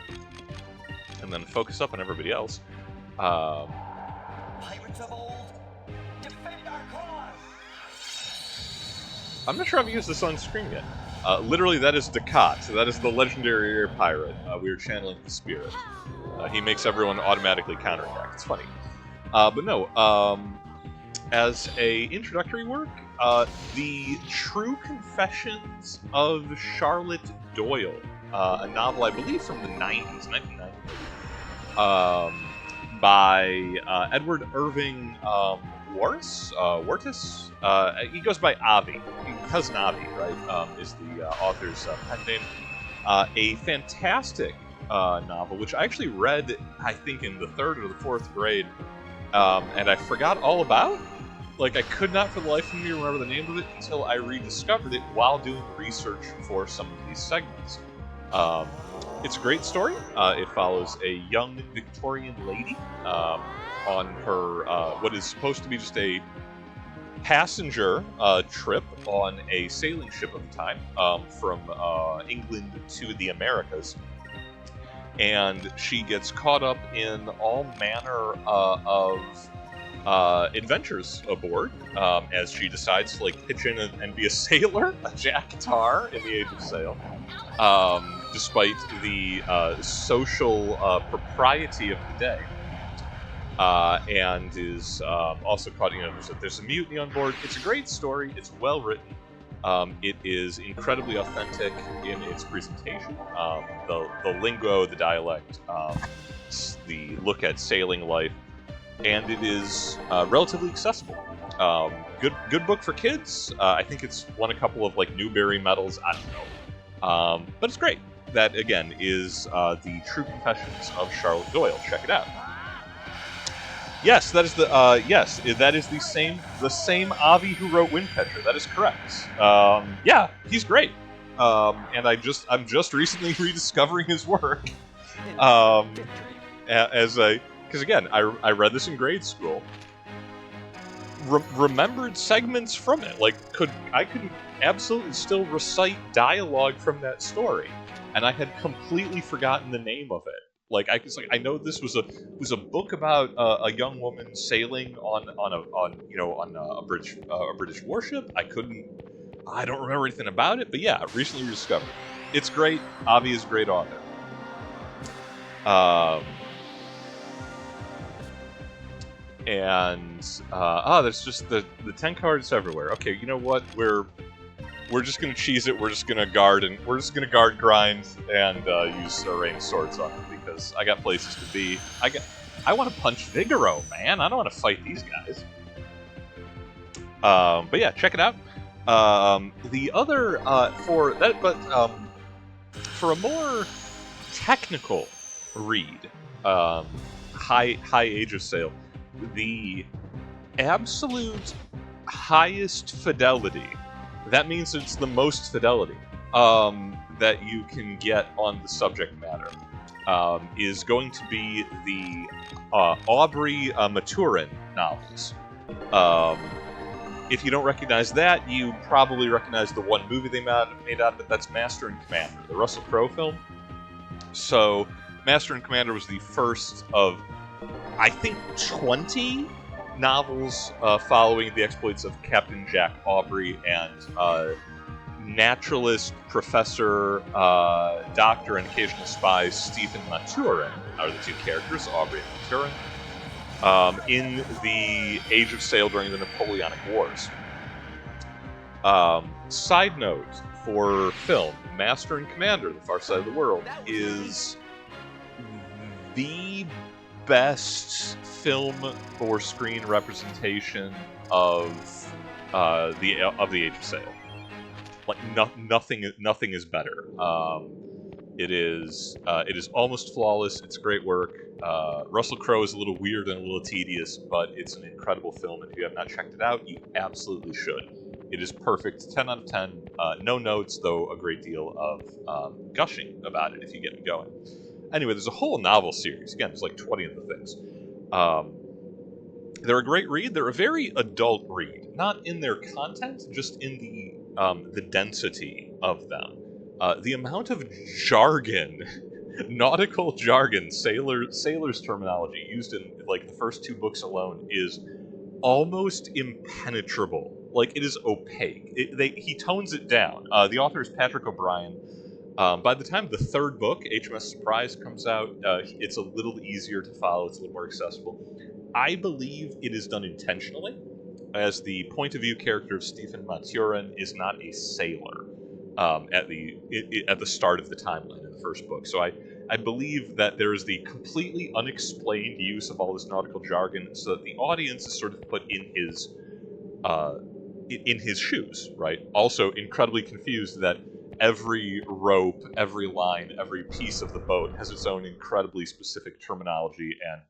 and then focus up on everybody else. Pirates of old, defend our cause! I'm not sure I've used this on screen yet. Literally, that is Ducat. So that is the legendary air pirate. We are channeling the spirit. He makes everyone automatically counterattack. It's funny. But no, as a introductory work, The True Confessions of Charlotte Doyle, a novel I believe from the 90s, 1990s, by Edward Irving Wartis. He goes by Avi. Cousin Avi, right, is the author's pen name. A fantastic novel, which I actually read, I think, in the 3rd or the 4th grade, and I forgot all about. Like, I could not for the life of me remember the name of it until I rediscovered it while doing research for some of these segments. It's a great story. It follows a young Victorian lady on her, what is supposed to be just a passenger trip on a sailing ship of the time from England to the Americas. And she gets caught up in all manner of adventures aboard as she decides to like pitch in and be a sailor, a Jack Tar in the Age of Sail, despite the social propriety of the day. And is also caught, there's a mutiny on board. It's a great story. It's well written. It is incredibly authentic in its presentation. The lingo, the dialect, the look at sailing life, and it is relatively accessible. Good book for kids. I think it's won a couple of like Newbery medals. I don't know, but it's great. That again is The True Confessions of Charlotte Doyle. Check it out. Yes, that is the that is the same Avi who wrote Windcatcher. That is correct. Yeah, he's great. And I'm just recently rediscovering his work. Because again, I read this in grade school. Remembered segments from it. Like I could absolutely still recite dialogue from that story, and I had completely forgotten the name of it. Like I know this was a book about a young woman sailing on a British warship. I couldn't I don't remember anything about it, but yeah, recently rediscovered. It's great. Avi is a great author. There's just the 10 cards everywhere. Okay, you know what? We're just gonna cheese it. We're just gonna guard grind and use a rain of swords on it because I got places to be. I want to punch Figaro, man. I don't want to fight these guys. But yeah, check it out. The other for that, but for a more technical read, high Age of Sail, the absolute highest fidelity. That means it's the most fidelity that you can get on the subject matter. Is going to be the Aubrey Maturin novels. If you don't recognize that, you probably recognize the one movie they made out of it. That's Master and Commander, the Russell Crowe film. So, Master and Commander was the first of, I think, 20 novels following the exploits of Captain Jack Aubrey and naturalist, professor, doctor, and occasional spy Stephen Maturin are the two characters, Aubrey and Maturin. In the Age of Sail during the Napoleonic Wars. Side note for film, Master and Commander, The Far Side of the World, is the best film or screen representation of the Age of Sail. Like nothing is better. It is almost flawless. It's great work. Russell Crowe is a little weird and a little tedious, but it's an incredible film, and if you have not checked it out, you absolutely should. It is perfect, 10 out of 10. No notes, though a great deal of gushing about it if you get me going. Anyway, there's a whole novel series. Again, there's like 20 of the things. They're a great read. They're a very adult read. Not in their content, just in the density of them. The amount of jargon, nautical jargon, sailors terminology used in like the first two books alone is almost impenetrable. Like, it is opaque. He tones it down. The author is Patrick O'Brien. By the time the third book, HMS Surprise, comes out, it's a little easier to follow. It's a little more accessible. I believe it is done intentionally, as the point of view character of Stephen Maturin is not a sailor. At the start of the timeline in the first book. So I believe that there is the completely unexplained use of all this nautical jargon so that the audience is sort of put in his shoes, right? Also incredibly confused that every rope, every line, every piece of the boat has its own incredibly specific terminology, and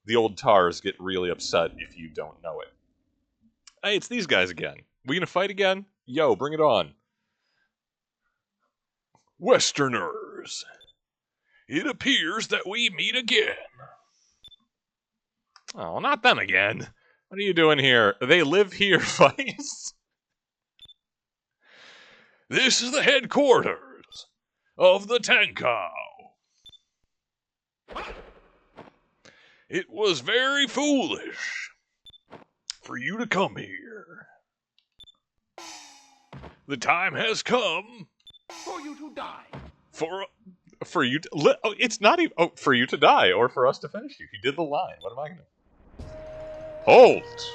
the old tars get really upset if you don't know it. Hey, it's these guys again. We gonna fight again? Yo, bring it on. Westerners, it appears that we meet again. Oh, not them again. What are you doing here? They live here, Feist. This is the headquarters of the Tenkau. It was very foolish for you to come here. The time has come For you to die. for you to it's not even for you to die or for us to finish you. You did the line. What am I gonna Halt!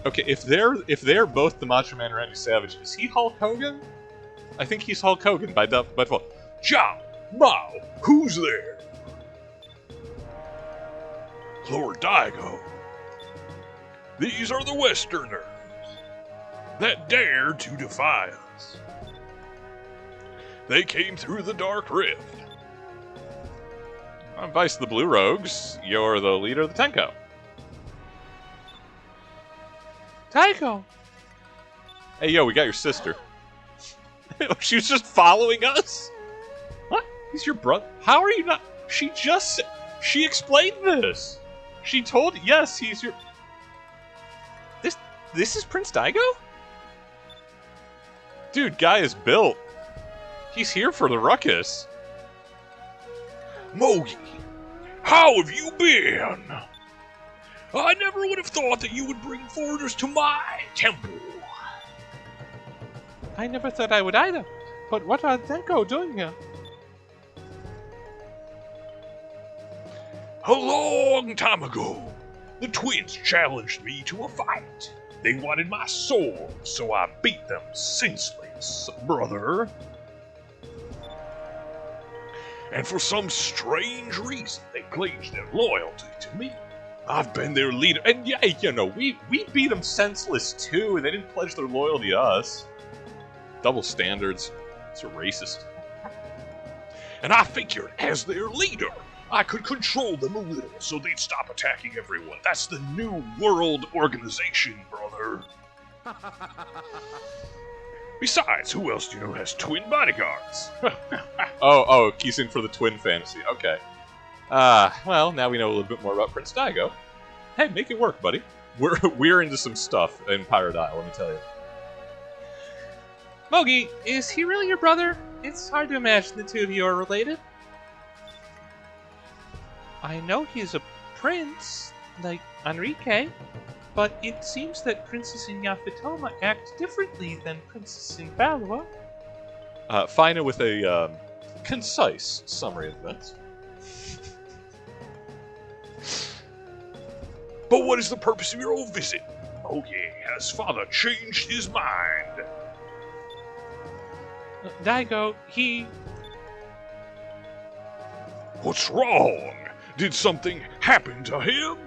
Okay, if they're both the Macho Man Randy Savage, is he Hulk Hogan? I think he's Hulk Hogan by default. Chow! Mao! Who's there? Lord Daigo. These are the Westerners that dare to defy us. They came through the Dark Rift. I'm Vice of the Blue Rogues. You're the leader of the Tenkau. Taiko! Hey, yo, we got your sister. She was just following us? What? He's your brother? How are you not... She explained this. She told... Yes, he's your... This is Prince Daigo? Dude, guy is built. He's here for the ruckus. Mogi, how have you been? I never would have thought that you would bring foreigners to my temple. I never thought I would either. But what are Deko doing here? A long time ago, the twins challenged me to a fight. They wanted my sword, so I beat them senseless, brother. And for some strange reason, they pledged their loyalty to me. I've been their leader, And yeah, you know, we beat them senseless too, and they didn't pledge their loyalty to us. Double standards. It's racist. and I figured as their leader, I could control them a little so they'd stop attacking everyone. That's the New World Organization, brother. Besides, who else do you know has twin bodyguards? Oh, he's in for the twin fantasy. Okay. Well, now we know a little bit more about Prince Daigo. Hey, make it work, buddy. We're into some stuff in Pirate Isle, let me tell you. Mogi, is he really your brother? It's hard to imagine the two of you are related. I know he's a prince, like Enrique, but it seems that princes in Yafitoma act differently than princes in Valua. Fina with a concise summary of events. But what is the purpose of your old visit? Oh yeah, has father changed his mind? Daigo, he... What's wrong? Did something happen to him?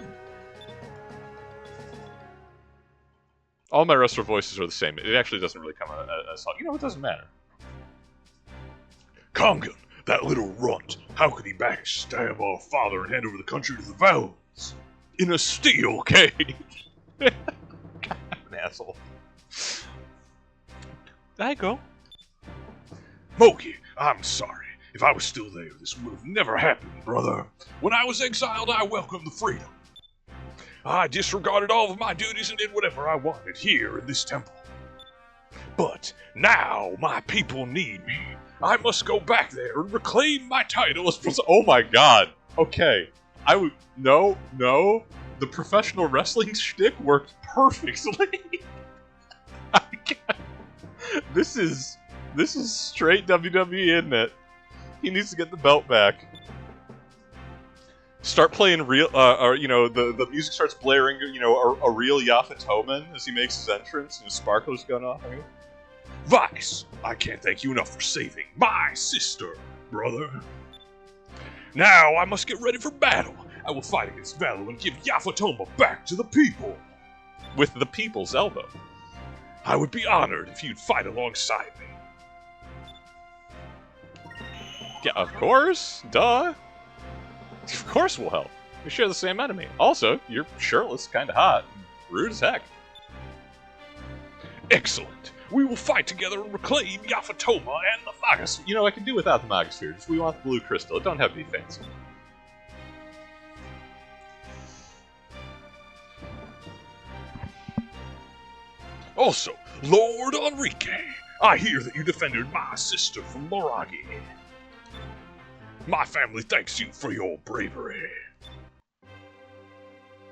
All my rest of voices are the same. It actually doesn't really come as hot. You know, it doesn't matter. Kongan, that little runt, how could he backstab our father and hand over the country to the Valens? In a steel cage! An asshole. Daigo? Mogi, I'm sorry. If I was still there, this would have never happened, brother. When I was exiled, I welcomed the freedom. I disregarded all of my duties and did whatever I wanted here in this temple. But now my people need me. I must go back there and reclaim my title as Prince. Oh my god. Okay. I would... No. The professional wrestling shtick worked perfectly. I can't... This is straight WWE, isn't it? He needs to get the belt back. Start playing real, or you know, the music starts blaring. You know, a real Yafatoman as he makes his entrance, and his sparkler's going off. I mean, Vice, I can't thank you enough for saving my sister, brother. Now I must get ready for battle. I will fight against Valu and give Yafatoma back to the people. with the people's elbow. I would be honored if you'd fight alongside me. Yeah, of course. Duh. Of course we'll help. We share the same enemy. Also, you're shirtless, kinda hot. Rude as heck. Excellent. We will fight together and reclaim Yafatoma and the Magosphere. You know, I can do without the Magosphere. Just we want the blue crystal. It don't have to be fancy. Also, Lord Enrique, I hear that you defended my sister from Moragi. My family thanks you for your bravery.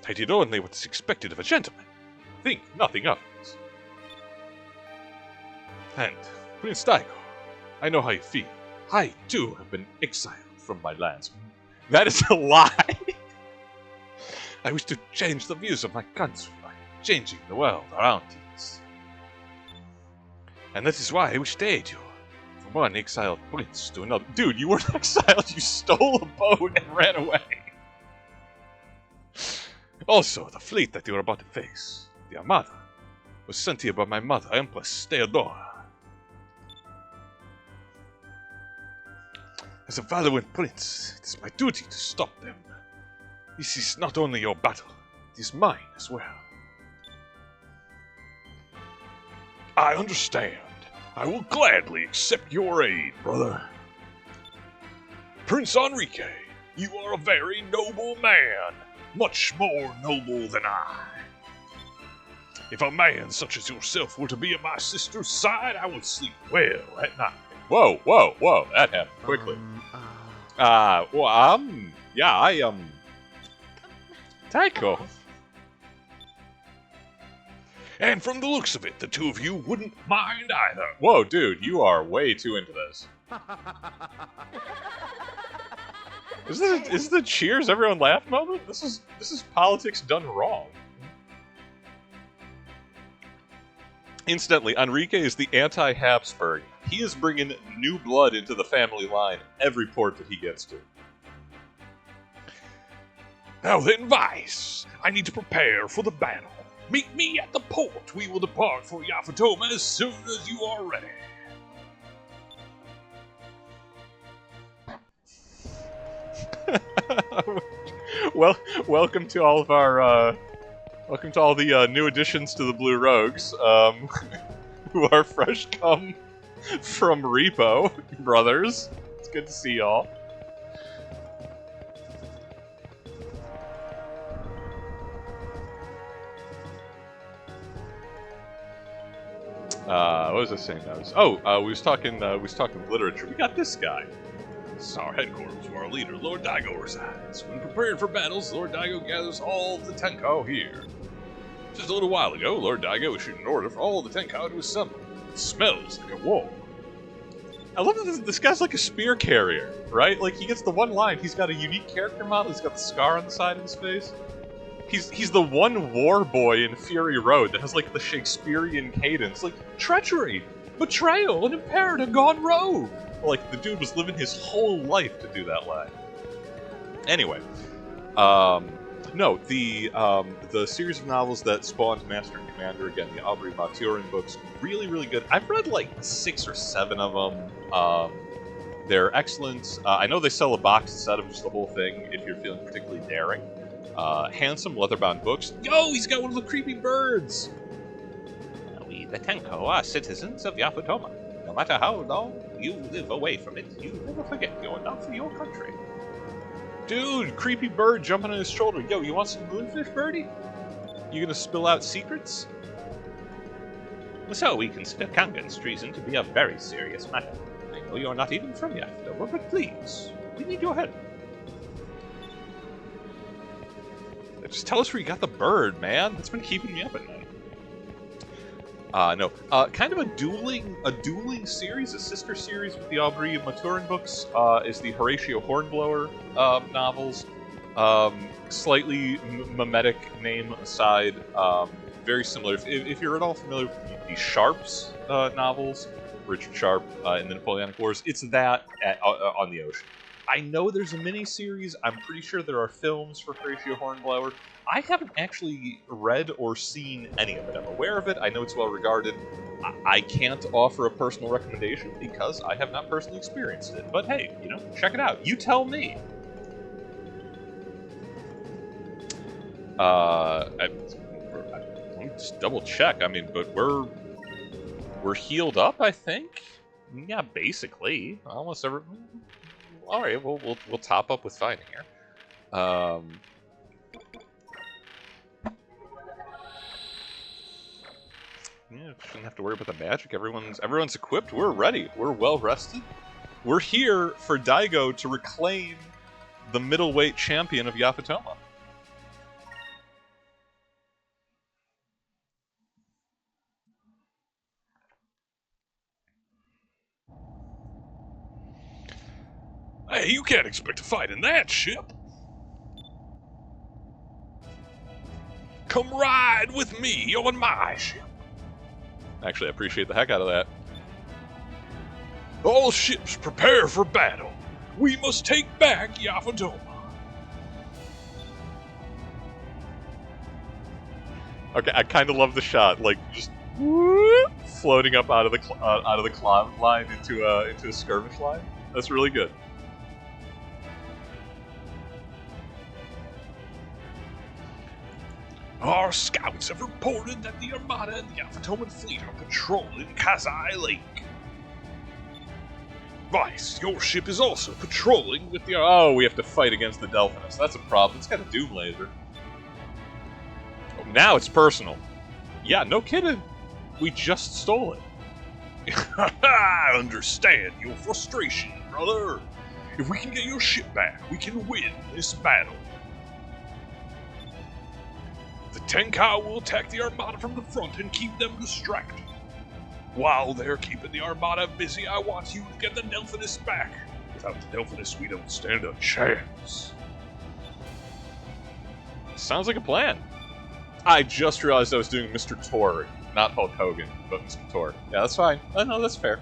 I did only what is expected of a gentleman. Think nothing of it. And, Prince Daigo, I know how you feel. I, too, have been exiled from my lands. That is a lie! I wish to change the views of my country by changing the world around us. And that is why I wish to aid you. From one exiled prince to another. Dude, you weren't exiled, you stole a boat and ran away. Also, the fleet that you are about to face, the Armada, was sent here by my mother, Empress Theodora. As a valiant prince, it is my duty to stop them. This is not only your battle, it is mine as well. I understand. I will gladly accept your aid, brother. Prince Enrique, you are a very noble man. Much more noble than I. If a man such as yourself were to be at my sister's side, I would sleep well at night. Whoa, that happened quickly. Yeah, Taiko. And from the looks of it, the two of you wouldn't mind either. Whoa, dude, you are way too into this. Is the cheers everyone laugh moment? This is politics done wrong. Incidentally, Enrique is the anti-Habsburg. He is bringing new blood into the family line every port that he gets to. Now then, Vice, I need to prepare for the battle. Meet me at the port. We will depart for Yafatoma as soon as you are ready. Well, welcome to all of our, welcome to all the new additions to the Blue Rogues, who are fresh come from Repo, brothers. It's good to see y'all. What was I saying? We was talking literature. We got this guy. This is our headquarters where our leader, Lord Daigo, resides. When preparing for battles, Lord Daigo gathers all the Tenko here. Just a little while ago, Lord Daigo issued an order for all the Tenko to assemble. It smells like a war. I love that this guy's like a spear carrier, right? Like, he gets the one line. He's got a unique character model. He's got the scar on the side of his face. He's the one war boy in Fury Road that has, like, the Shakespearean cadence. Like, treachery, betrayal, an imperator gone rogue. Like, the dude was living his whole life to do that line. Anyway, no, the series of novels that spawned Master and Commander, again, the Aubrey Maturin books, really, really good. I've read, like, 6 or 7 of them. They're excellent. I know they sell a box set of just the whole thing if you're feeling particularly daring. Handsome, leather-bound books. Yo, he's got one of the creepy birds! We, the Tenko, are citizens of Yafatoma. No matter how long you live away from it, you never forget your love for your country. Dude, creepy bird jumping on his shoulder. Yo, you want some moonfish, birdie? You gonna spill out secrets? So we consider Kangen's treason to be a very serious matter. I know you're not even from Yafatoma, but please, we need your help. Just tell us where you got the bird, man. That's been keeping me up at night. No. Kind of a dueling series, a sister series with the Aubrey Maturin books, is the Horatio Hornblower novels. Slightly mimetic name aside, very similar. If you're at all familiar with the Sharps novels, Richard Sharp in the Napoleonic Wars, it's that on the ocean. I know there's a mini-series. I'm pretty sure there are films for Horatio Hornblower. I haven't actually read or seen any of it. I'm aware of it. I know it's well regarded. I can't offer a personal recommendation because I have not personally experienced it. But hey, you know, check it out. You tell me. Let me just double check. I mean, but we're healed up, I think. Yeah, basically. Almost every. All right, we'll top up with fighting here. Yeah, shouldn't have to worry about the magic. Everyone's equipped. We're ready. We're well rested. We're here for Daigo to reclaim the middleweight champion of Yafatoma. Hey, you can't expect to fight in that ship. Come ride with me on my ship. Actually, I appreciate the heck out of that. All ships prepare for battle. We must take back Yafatoma. Okay, I kind of love the shot, like just whoop, floating up out of the cloud line into a skirmish line. That's really good. Our scouts have reported that the Armada and the Yafatoman fleet are patrolling Kazai Lake. Vice, your ship is also patrolling with the... Oh, we have to fight against the Delphinus. That's a problem. It's got a doom laser. Oh, now it's personal. Yeah, no kidding. We just stole it. I understand your frustration, brother. If we can get your ship back, we can win this battle. The Tenkai will attack the Armada from the front and keep them distracted. While they're keeping the Armada busy, I want you to get the Delphinus back. Without the Delphinus, we don't stand a chance. Sounds like a plan. I just realized I was doing Mr. Tor, not Hulk Hogan, but Mr. Tor. Yeah, that's fine. Oh, no, that's fair.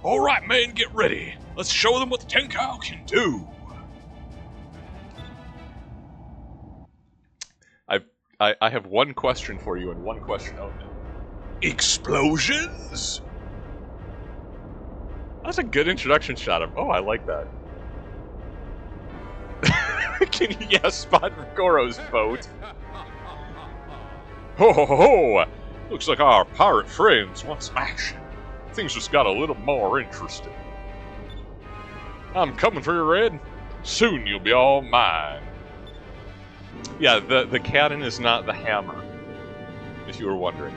All right, man, get ready. Let's show them what the Tenkai can do. I have one question for you and one question only. Explosions? That's a good introduction shot of. Oh, I like that. Can you spot Goro's boat? Ho ho ho ho! Looks like our pirate friends want some action. Things just got a little more interesting. I'm coming for you, Red. Soon you'll be all mine. Yeah, the cannon is not the hammer, if you were wondering.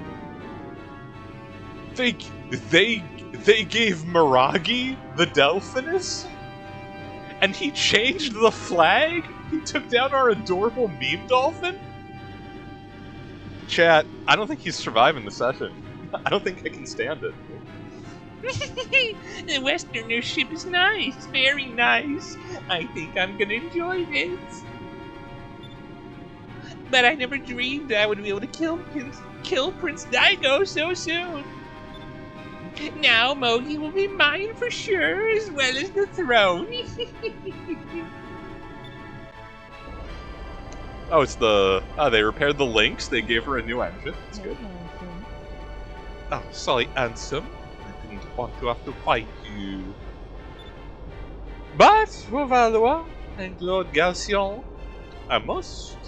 They gave Miragi the Delphinus? And he changed the flag? He took down our adorable meme dolphin? Chat, I don't think he's surviving the session. I don't think I can stand it. The Westerner ship is nice, very nice. I think I'm gonna enjoy this. But I never dreamed I would be able to kill Prince Daigo so soon. Now Mogi will be mine for sure, as well as the throne. Oh, it's the... Oh, they repaired the links. They gave her a new engine. That's good. Oh, sorry, Ansem. I didn't want to have to fight you. But, for Valois and Lord Galcion, I must.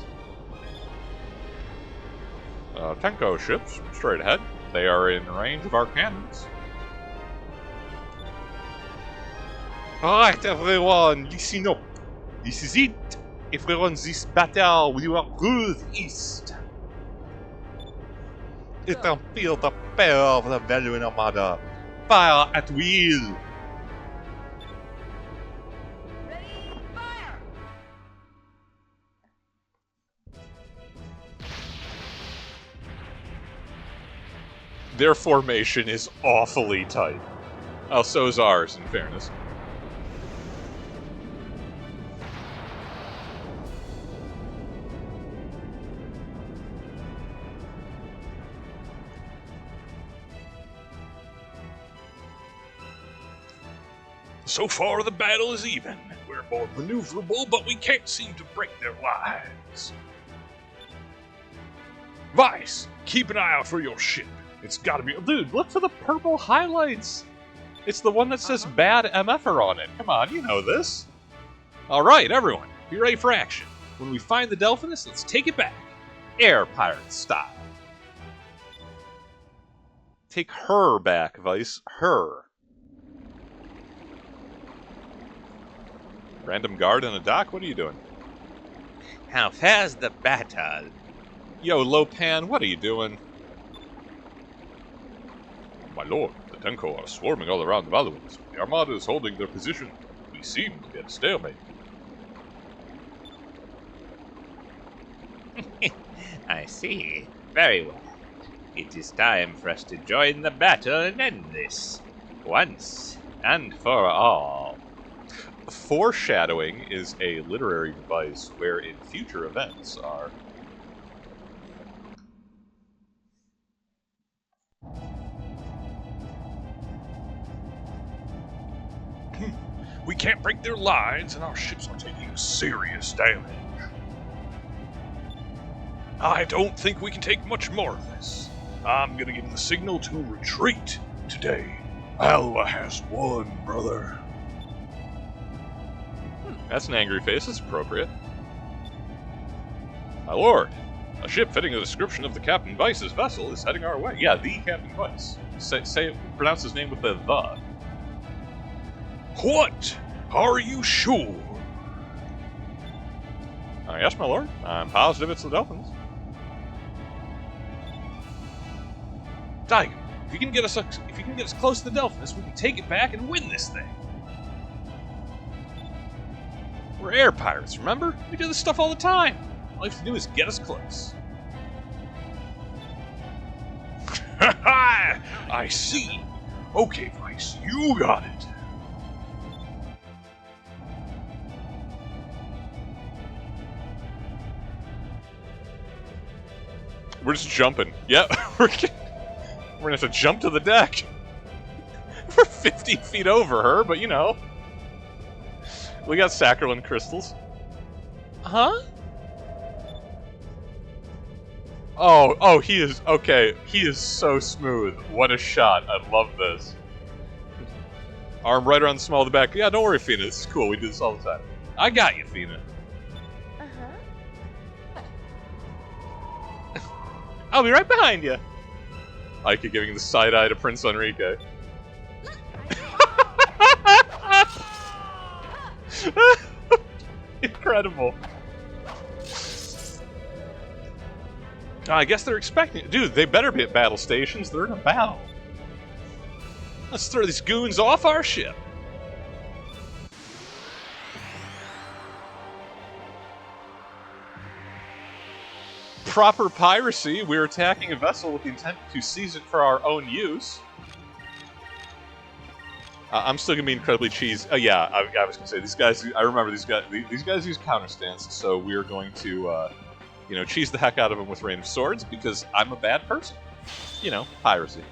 Tenko ships, straight ahead. They are in range of our cannons. Alright, everyone, listen up. This is it. If we run this battle, we will rule the East. It can feel the power of the Valuing Armada. Fire at will. Ready, fire! Their formation is awfully tight. Oh, so is ours, in fairness. So far, the battle is even. We're more maneuverable, but we can't seem to break their lines. Vice, keep an eye out for your ship. It's gotta be... Dude, look for the purple highlights. It's the one that says bad MFer on it. Come on, you know this. Alright, everyone, be ready for action. When we find the Delphinus, let's take it back. Air pirate style. Take her back, Vice. Her. Random guard on a dock? What are you doing? How fares the battle? Yo, Lopan, what are you doing? My lord, the Tenko are swarming all around the Valuans. The Armada is holding their position. We seem to be at a stalemate. I see. Very well. It is time for us to join the battle and end this. Once and for all. Foreshadowing is a literary device wherein future events are... We can't break their lines, and our ships are taking serious damage. I don't think we can take much more of this. I'm gonna give the signal to retreat today. Alva has won, brother. That's an angry face. It's appropriate. My lord, a ship fitting the description of the Captain Vice's vessel is heading our way. Yeah, the Captain Vice. Pronounce his name with the. What? Are you sure? Yes, my lord. I'm positive it's the Dolphins. Daigo, if you can get us close to the Delphinus, we can take it back and win this thing. We're air pirates, remember? We do this stuff all the time. All you have to do is get us close. I see. Okay, Vice, you got it. We're just jumping. Yep, we're gonna have to jump to the deck. We're 50 feet over her, but you know. We got saccharine crystals. Huh? Oh, he is, okay, he is so smooth. What a shot, I love this. Arm right around the small of the back. Yeah, don't worry, Fina, this is cool, we do this all the time. I got you, Fina. I'll be right behind you. Ika giving the side eye to Prince Enrique. Incredible. I guess they're expecting it. Dude, they better be at battle stations. They're in a battle. Let's throw these goons off our ship. Proper piracy. We're attacking a vessel with the intent to seize it for our own use. I'm still gonna be incredibly cheesy. Oh yeah, I was gonna say these guys. I remember these guys. These guys use counter stance, so we're going to, you know, cheese the heck out of them with Rain of Swords because I'm a bad person. You know, piracy.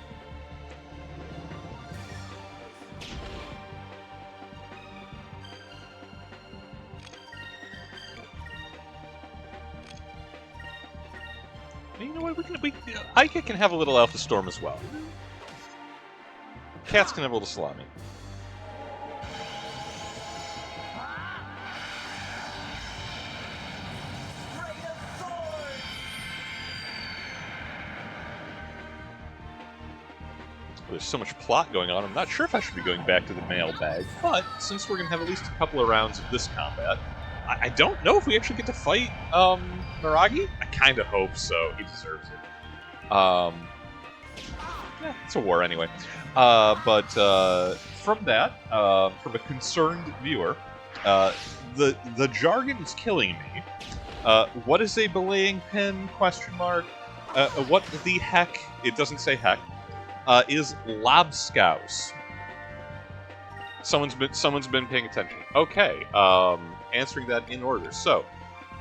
You know what? Ika can have a little Alpha Storm as well. Cats can have a little salami. There's so much plot going on, I'm not sure if I should be going back to the mailbag, but since we're going to have at least a couple of rounds of this combat, I don't know if we actually get to fight Miragi? I kind of hope so. He deserves it. Yeah, it's a war anyway. But from that, from a concerned viewer, the jargon is killing me. What is a belaying pin? Question mark. What the heck? It doesn't say heck. Is lobscouse. Someone's been paying attention. Okay, answering that in order. So,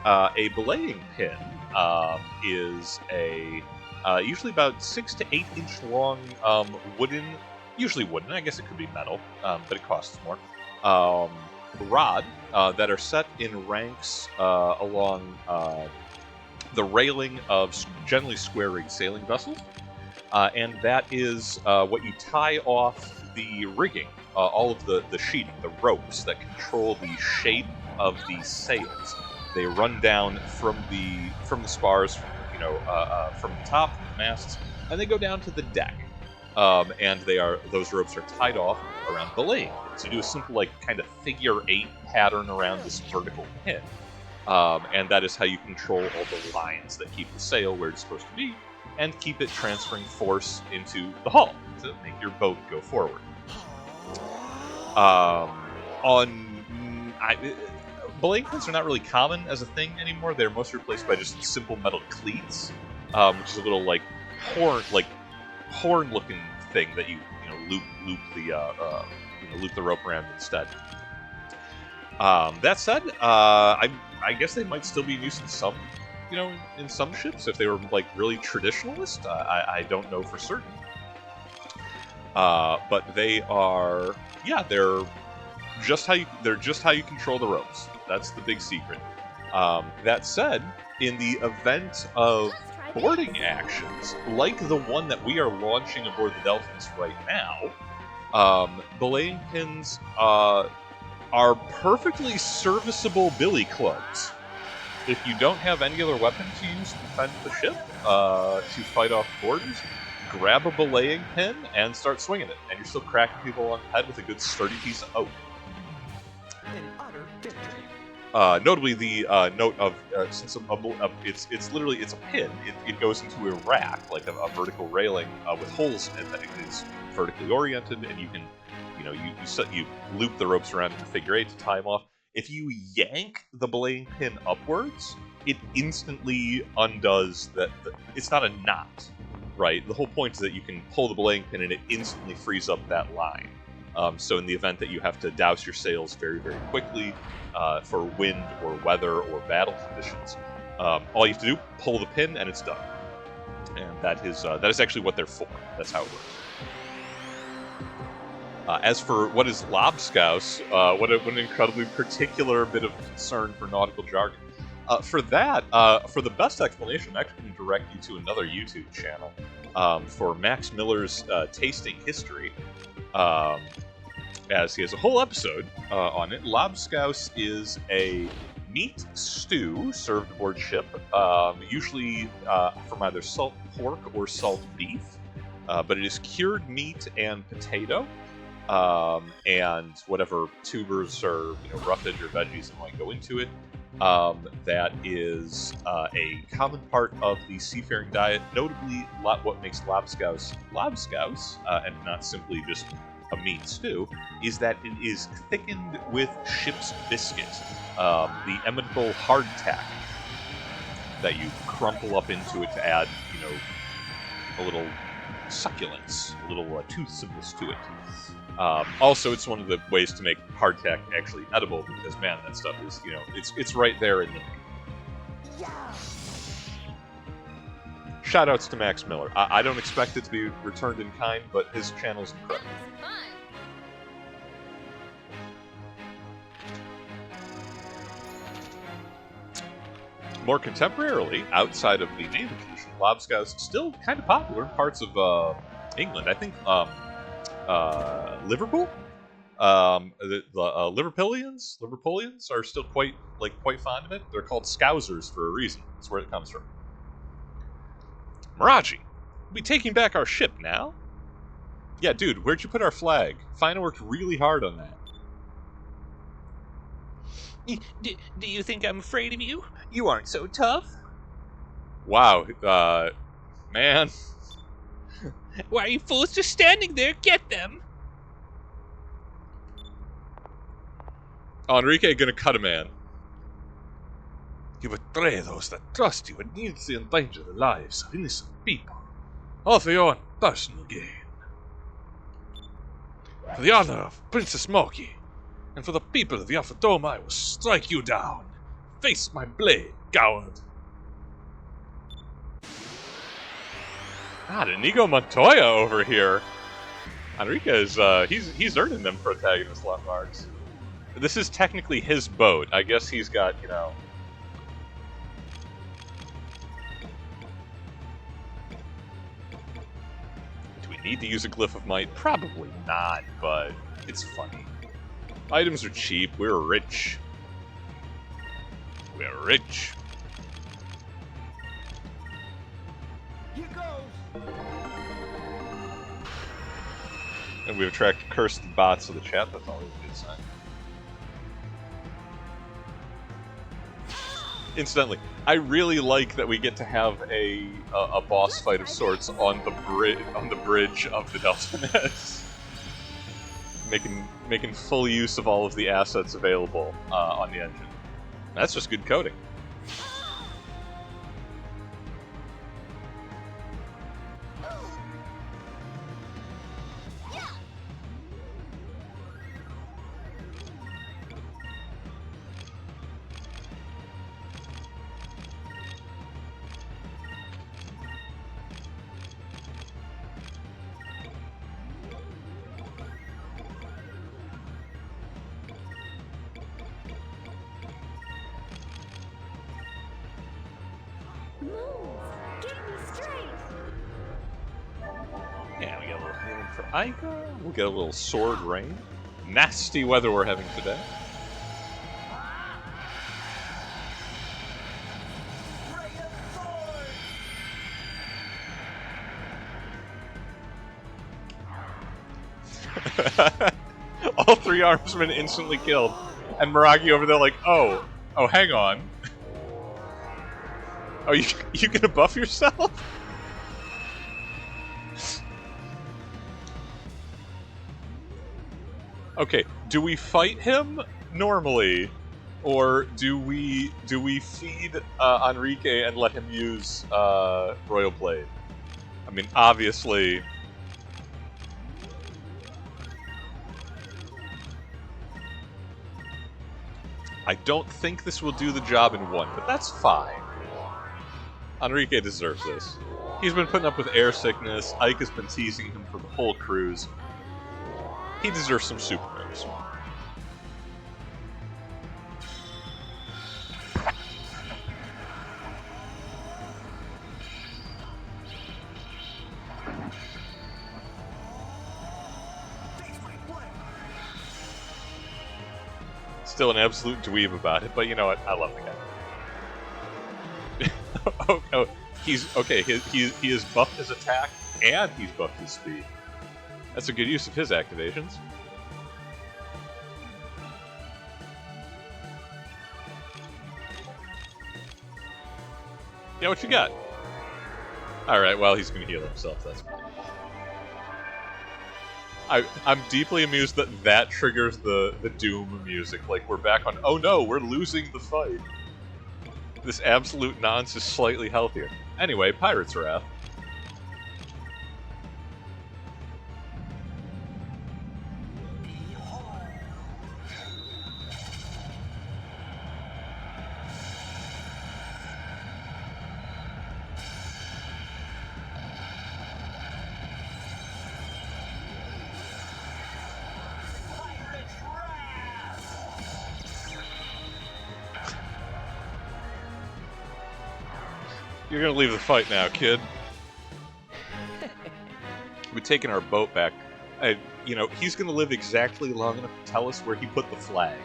a belaying pin is a usually about 6 to 8 inch long wooden, usually wooden. I guess it could be metal, but it costs more. Rod that are set in ranks along the railing of generally square-rigged sailing vessels. And that is what you tie off the rigging, all of the sheeting, the ropes that control the shape of the sails. They run down from the spars, you know, from the top, from the masts, and they go down to the deck. And those ropes are tied off around belaying pins. You do a simple, like, kind of figure-8 pattern around this vertical pin. And that is how you control all the lines that keep the sail where it's supposed to be, and keep it transferring force into the hull to make your boat go forward. Belaying pins are not really common as a thing anymore. They're mostly replaced by just simple metal cleats, which is a little like horn-looking thing that you loop the rope around instead. That said, I guess they might still be in use in some. You know, in some ships, if they were like really traditionalist, I don't know for certain. But they are, yeah, they're just how you control the ropes. That's the big secret. That said, in the event of boarding actions, like the one that we are launching aboard the Delphins right now, belaying pins are perfectly serviceable billy clubs. If you don't have any other weapon to use to defend the ship, to fight off boarders, grab a belaying pin and start swinging it, and you're still cracking people on the head with a good sturdy piece of oak. An utter victory. Notably, the note of since it's literally a pin. It goes into a rack, like a vertical railing with holes in it that is vertically oriented, and you can, you loop the ropes around in a figure-8 to tie them off. If you yank the belaying pin upwards, it instantly undoes that. It's not a knot. right? The whole point is that you can pull the belaying pin and it instantly frees up that line. So in the event that you have to douse your sails very, very quickly for wind or weather or battle conditions, all you have to do, pull the pin, and it's done. And that is actually what they're for. That's how it works. As for what is lobscouse, what an incredibly particular bit of concern for nautical jargon. For the best explanation, I'm actually going to direct you to another YouTube channel for Max Miller's Tasting History, as he has a whole episode on it. Lobscouse is a meat stew served aboard ship, usually from either salt pork or salt beef, but it is cured meat and potato, and whatever tubers or roughage or veggies that might go into it. That is a common part of the seafaring diet. Notably, what makes lobscouse lobscouse, and not simply just a meat stew, is that it is thickened with ship's biscuit, the emmental hardtack that you crumple up into it to add, a little succulence, a little toothsomeness to it. Also, it's one of the ways to make hardtack actually edible, because man, that stuff is, it's right there in the. Shoutouts to Max Miller. I don't expect it to be returned in kind, but his channel's incredible. More contemporarily, outside of the main tradition, lobscouse is still kind of popular in parts of England. I think Liverpool, the Liverpudlians are still quite fond of it. They're called Scousers for a reason. That's where it comes from. Miraji, we'll be taking back our ship now. Yeah, dude, where'd you put our flag? Fina worked really hard on that. Do you think I'm afraid of you? You aren't so tough. Wow, man. Why are you fools just standing there? Get them! Enrique gonna cut a man. You betray those that trust you and needlessly endanger the lives of innocent people, all for your own personal gain. For the honor of Princess Moki, and for the people of Yafadoma, I will strike you down. Face my blade, coward. God, Inigo Montoya over here. Enrique is, he's earning them protagonist left marks. This is technically his boat. I guess he's got, Do we need to use a Glyph of Might? Probably not, but it's funny. Items are cheap. We're rich. We're rich. Here goes. And we've attracted cursed bots to the chat. That's always a good sign. Incidentally, I really like that we get to have a boss fight of sorts on the bridge of the Delphinus, making full use of all of the assets available on the engine. That's just good coding. We'll get a little sword rain. Nasty weather we're having today. All three armsmen instantly killed. And Miragi over there like, oh, hang on. Oh, you gonna buff yourself? Okay, do we fight him normally, or do we feed Enrique and let him use Royal Blade? I mean, obviously... I don't think this will do the job in one, but that's fine. Enrique deserves this. He's been putting up with air sickness. Ike has been teasing him for the whole cruise. He deserves some super moves. Still an absolute dweeb about it, but you know what? I love the guy. oh, he's okay. He has buffed his attack and he's buffed his speed. That's a good use of his activations. Yeah, what you got? All right. Well, he's gonna heal himself. That's fine. I'm deeply amused that that triggers the Doom music. Like, we're back on, oh no, we're losing the fight. This absolute nonce is slightly healthier. Anyway, Pirate's Wrath. You're gonna leave the fight now, kid. We're taking our boat back. You know, he's gonna live exactly long enough to tell us where he put the flag.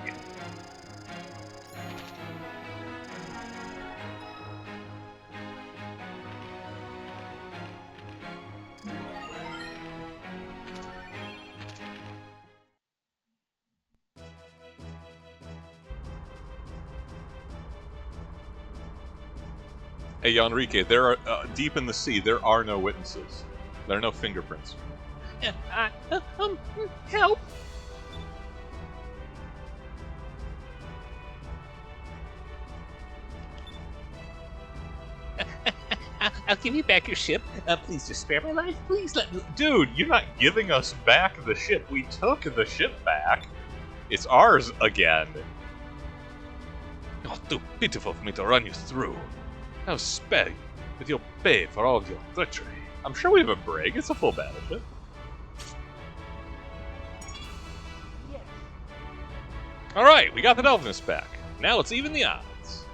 Hey, Enrique, there are deep in the sea. There are no witnesses. There are no fingerprints. Help! I'll give you back your ship. Please just spare my life. Please let me... Dude, you're not giving us back the ship. We took the ship back. It's ours again. Oh, too pitiful for me to run you through. I'll spare you, but you'll pay for all of your treachery. I'm sure we have a brig. It's a full battleship. Yes. Alright, we got the Delvinus back. Now let's even the odds.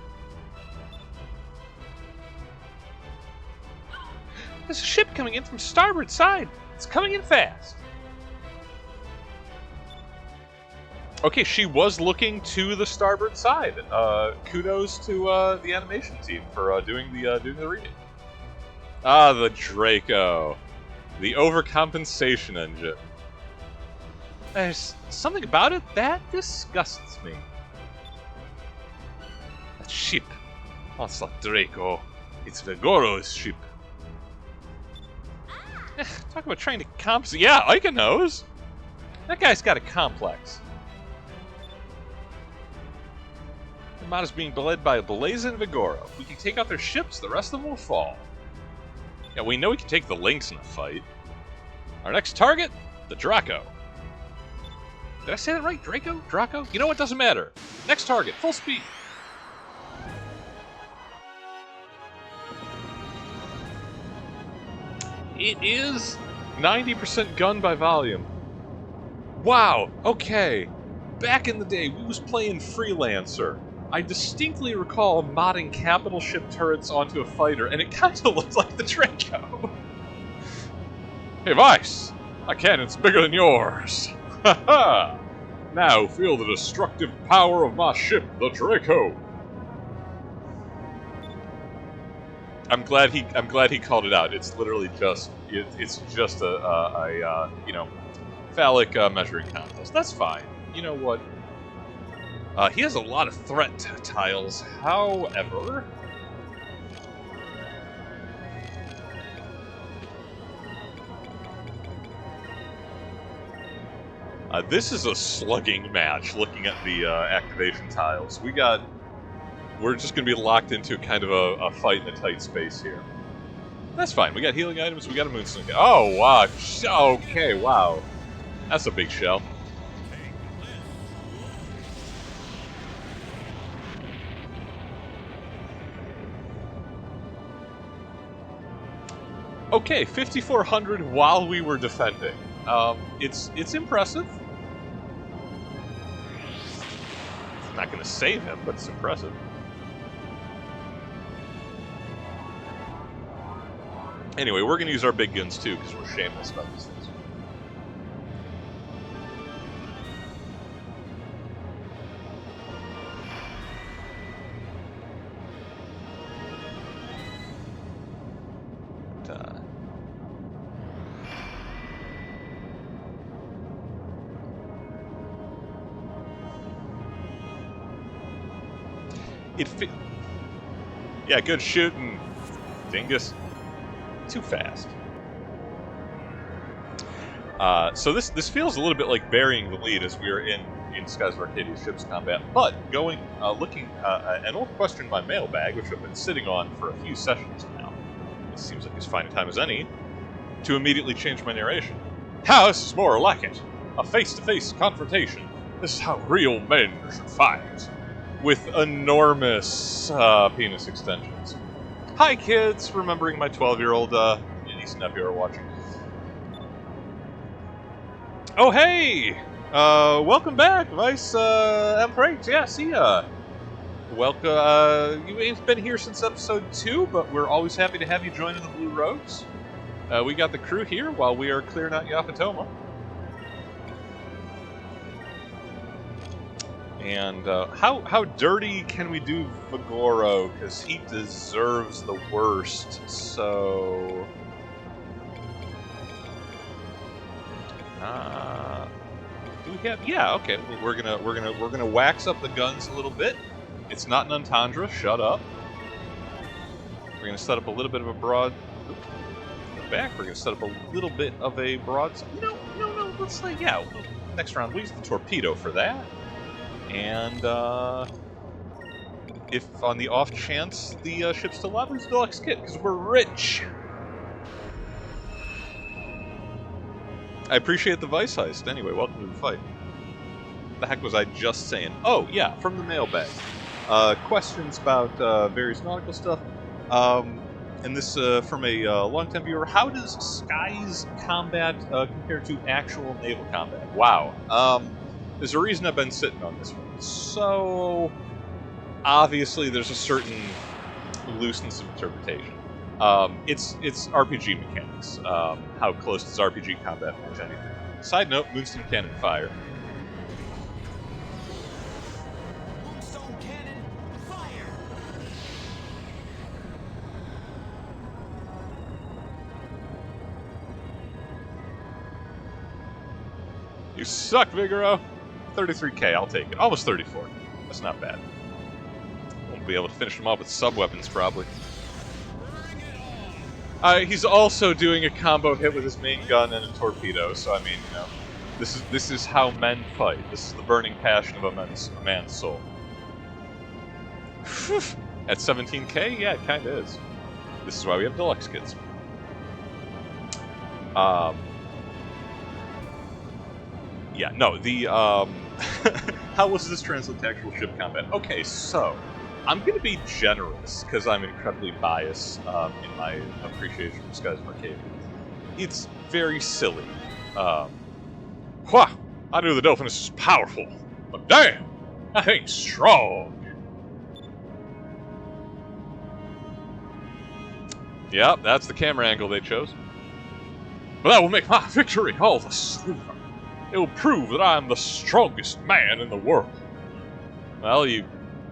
There's a ship coming in from starboard side. It's coming in fast. Okay, she was looking to the starboard side. Kudos to the animation team for doing the reading. Ah, the Draco. The overcompensation engine. There's something about it that disgusts me. That ship. That's not Draco. It's Vigoro's ship. Talk about trying to compensate. Yeah, Ika knows. That guy's got a complex. Armada's being led by Blaze and Vigoro. If we can take out their ships, the rest of them will fall. Yeah, we know we can take the Lynx in a fight. Our next target, the Draco. Did I say that right? Draco? Draco? You know what? Doesn't matter. Next target, full speed. It is 90% gun by volume. Wow, okay. Back in the day, we was playing Freelancer. I distinctly recall modding capital ship turrets onto a fighter, and it kind of looked like the Draco. Hey, Vice! My cannon's bigger than yours. Ha ha! Now feel the destructive power of my ship, the Draco. I'm glad he called it out. It's literally just it's just a you know, phallic measuring contest. That's fine. You know what? He has a lot of threat tiles. However, this is a slugging match. Looking at the activation tiles, we're just going to be locked into kind of a fight in a tight space here. That's fine. We got healing items. We got a moonsling. Oh, wow. Okay, wow. That's a big shell. Okay, 5,400 while we were defending. It's impressive. I'm not going to save him, but it's impressive. Anyway, we're going to use our big guns too, because we're shameless about these things. Yeah, good shooting, dingus. Too fast. So this feels a little bit like burying the lead as we are in Skies of Arcadia ships combat. But looking an old question in my mailbag, which I've been sitting on for a few sessions now. It seems like as fine a time as any to immediately change my narration. How this is more like it. A face-to-face confrontation. This is how real men should fight. With enormous penis extensions. Hi, kids! Remembering my 12-year-old niece and nephew are watching. Oh, hey! Welcome back, Vice Emperate. Yeah, see ya. Welcome. You ain't been here since episode 2, but we're always happy to have you join in the Blue Rogues. We got the crew here while we are clearing out Yapatoma. And how dirty can we do Megoro? Because he deserves the worst. So, do we have? Yeah, okay. We're gonna wax up the guns a little bit. It's not an entendre. Shut up. We're gonna set up a little bit of a broad. Back. We're gonna set up a little bit of a broad. No. Let's like next round we use the torpedo for that. And if on the off chance the ship's still alive, use the deluxe kit, because we're rich. I appreciate the Vice Heist. Anyway, welcome to the fight. What the heck was I just saying? Oh, yeah, from the mailbag. Questions about various nautical stuff. And this from a long-time viewer. How does Skies combat compare to actual naval combat? Wow. There's a reason I've been sitting on this one. So, obviously, there's a certain looseness of interpretation. It's RPG mechanics. How close does RPG combat match anything? Side note, Moonstone Cannon fire. Moonstone cannon, fire! You suck, Vigoro! 33k, I'll take it. Almost 34. That's not bad. Won't be able to finish him off with sub-weapons, probably. He's also doing a combo hit with his main gun and a torpedo, so I mean, you know, this is how men fight. This is the burning passion of a man's soul. At 17k? Yeah, it kinda is. This is why we have deluxe kits. Yeah, no, the, how was this translate to actual ship combat? Okay, so, I'm gonna be generous, because I'm incredibly biased in my appreciation for Skies of Arcadia. It's very silly. I knew the Dolphinus was powerful, but damn, that thing's strong. Yep, that's the camera angle they chose. But that will make my victory all the sweeter. It will prove that I am the strongest man in the world. Well,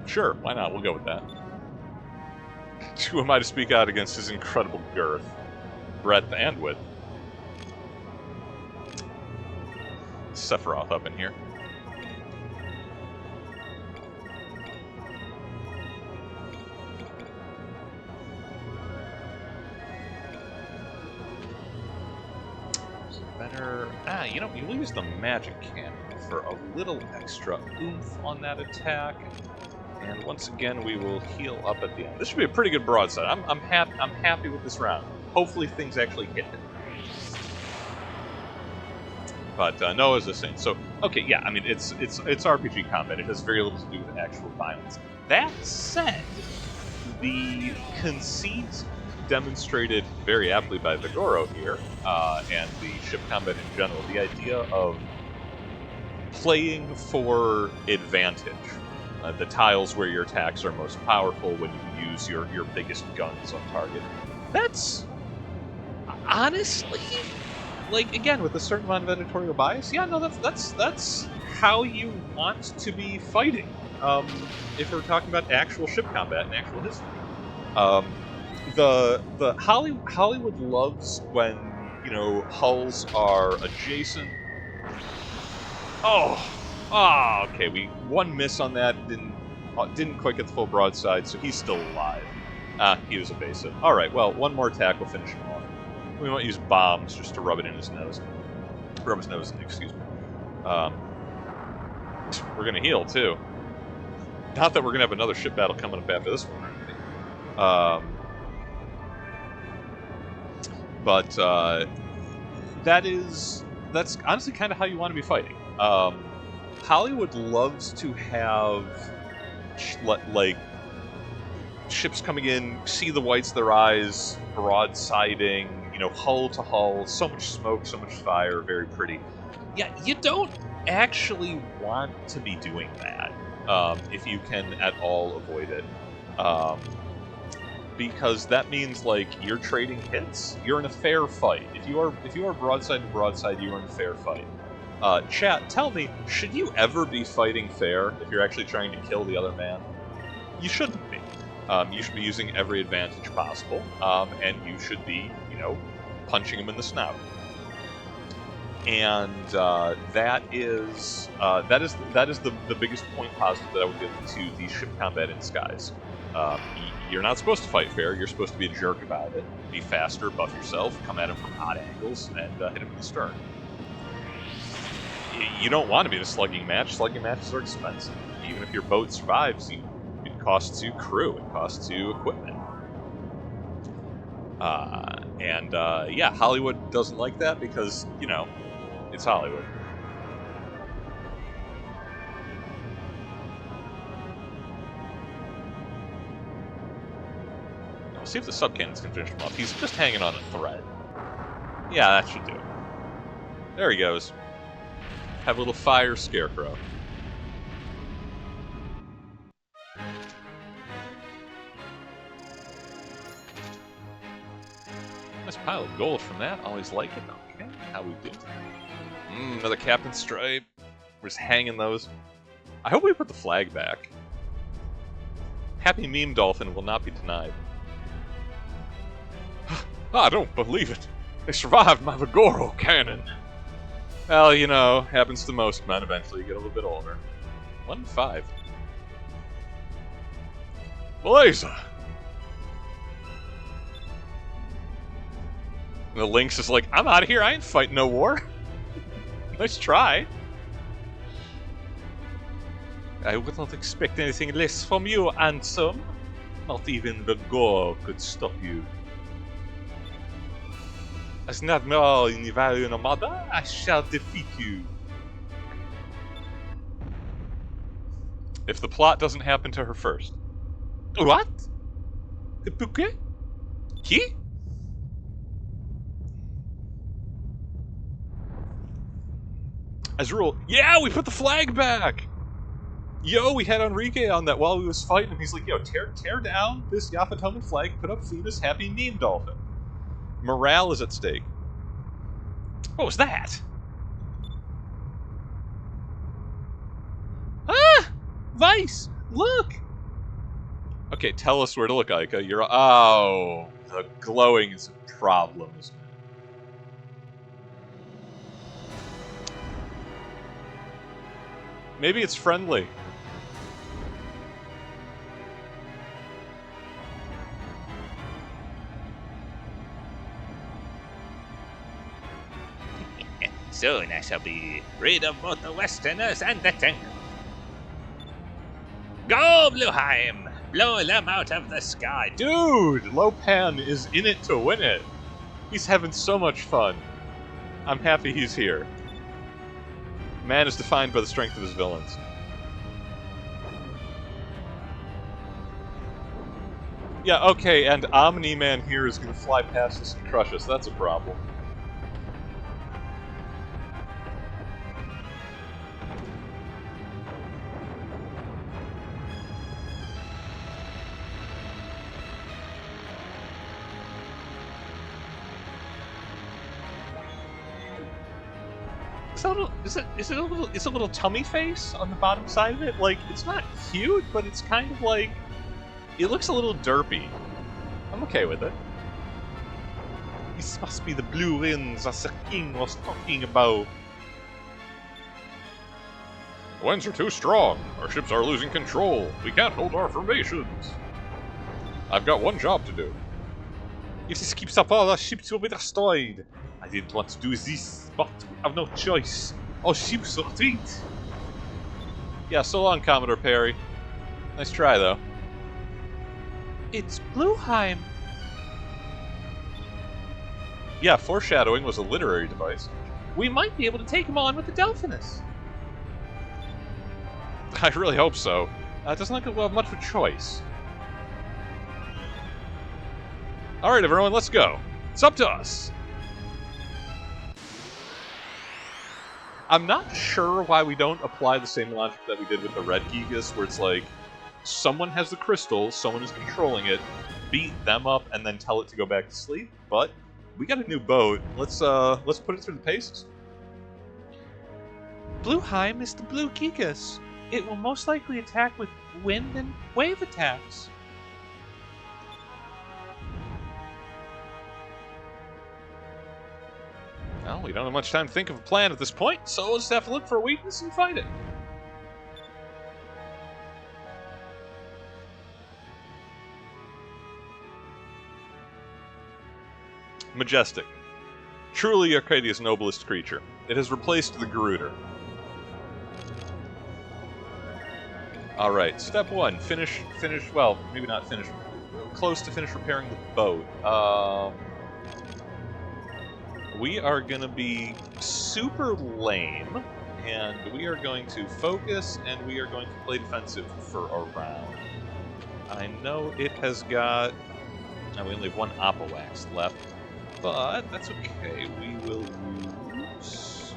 sure, why not? We'll go with that. Who am I to speak out against his incredible girth, breadth, and width? Sephiroth up in here. Better. You know, you'll use the magic cannon for a little extra oomph on that attack. And once again, we will heal up at the end. This should be a pretty good broadside. I'm happy with this round. hopefully things actually hit him. But Noah's a saint. So okay, yeah, I mean it's RPG combat. It has very little to do with actual violence. That said, the conceit demonstrated very aptly by Vigoro here, and the ship combat in general, the idea of playing for advantage. The tiles where your attacks are most powerful when you use your biggest guns on target. That's honestly, like, again, with a certain amount of editorial bias, yeah, no, that's how you want to be fighting. If we're talking about actual ship combat and actual history. The Hollywood loves when, you know, hulls are adjacent. Okay. One miss on that, didn't quite get the full broadside, so he's still alive. He was evasive. All right. Well, one more attack will finish him off. We won't use bombs just to rub it in his nose. Rub his nose in, excuse me. We're gonna heal too. Not that we're gonna have another ship battle coming up after this one or anything. But that's honestly kind of how you want to be fighting. Hollywood loves to have like ships coming in, see the whites of their eyes, broadsiding, you know, hull to hull, so much smoke, so much fire, very pretty. Yeah, you don't actually want to be doing that if you can at all avoid it. Because that means, like, you're trading hits. You're in a fair fight. If you are broadside to broadside, you are in a fair fight. Chat, tell me, should you ever be fighting fair if you're actually trying to kill the other man? You shouldn't be. You should be using every advantage possible, and you should be, you know, punching him in the snout. And that is the biggest point positive that I would give to the ship combat in skies. You're not supposed to fight fair. You're supposed to be a jerk about it. Be faster, buff yourself, come at him from odd angles, and hit him in the stern. You don't want to be in a slugging match. Slugging matches are expensive. Even if your boat survives, it costs you crew. It costs you equipment. Yeah, Hollywood doesn't like that because, you know, it's Hollywood. Let's see if the subcannons can finish him off. He's just hanging on a thread. Yeah, that should do it. There he goes. Have a little fire scarecrow. Nice pile of gold from that. Always like it. Okay, how we do? Another captain stripe. We're just hanging those. I hope we put the flag back. Happy Meme Dolphin will not be denied. I don't believe it. They survived my Vigoro cannon. Well, you know, happens to most men eventually. You get a little bit older. 1-5. Blazer! The Lynx is like, I'm out of here. I ain't fighting no war. Nice try. I would not expect anything less from you, Ansem. Not even the gore could stop you. As not more in Value Armada, I shall defeat you. If the plot doesn't happen to her first. What? Pourquoi? Qui? As a rule, yeah, we put the flag back! Yo, we had Enrique on that while we was fighting him. He's like, yo, tear down this Yafatoman flag, put up Phoebus Happy Meme Dolphin. Morale is at stake. What was that? Ah! Vice! Look! Okay, tell us where to look, Aika. You're... Oh, the glowing is a problem, isn't it? Maybe it's friendly. Soon I shall be rid of both the Westerners and the Tengu. Go, Blueheim! Blow them out of the sky. Dude, Lopan is in it to win it. He's having so much fun. I'm happy he's here. Man is defined by the strength of his villains. Yeah, okay, and Omni-Man here is going to fly past us and crush us. That's a problem. It's a little tummy face on the bottom side of it. Like, it's not cute, but it's kind of like, it looks a little derpy. I'm okay with it. This must be the blue winds as the king was talking about. The winds are too strong. Our ships are losing control. We can't hold our formations. I've got one job to do. If this keeps up, all our ships will be destroyed. I didn't want to do this, but we have no choice. Our ships retreat. Yeah, so long, Commodore Perry. Nice try, though. It's Blueheim. Yeah, foreshadowing was a literary device. We might be able to take him on with the Delphinus. I really hope so. It doesn't look like we'll have much of a choice. Alright, everyone, let's go. It's up to us. I'm not sure why we don't apply the same logic that we did with the Red Gigas, where it's like, someone has the crystal, someone is controlling it, beat them up, and then tell it to go back to sleep. But we got a new boat. Let's put it through the paces. Blueheim is the Blue Gigas. It will most likely attack with wind and wave attacks. Well, we don't have much time to think of a plan at this point, so we'll just have to look for a weakness and find it. Majestic. Truly Arcadia's noblest creature. It has replaced the Garuda. Alright, step one. Finish, well, maybe not finish. Close to finish repairing the boat. We are going to be super lame, and we are going to focus, and we are going to play defensive for a round. I know it has got... Now we only have one Opowax left, but that's okay. We will use...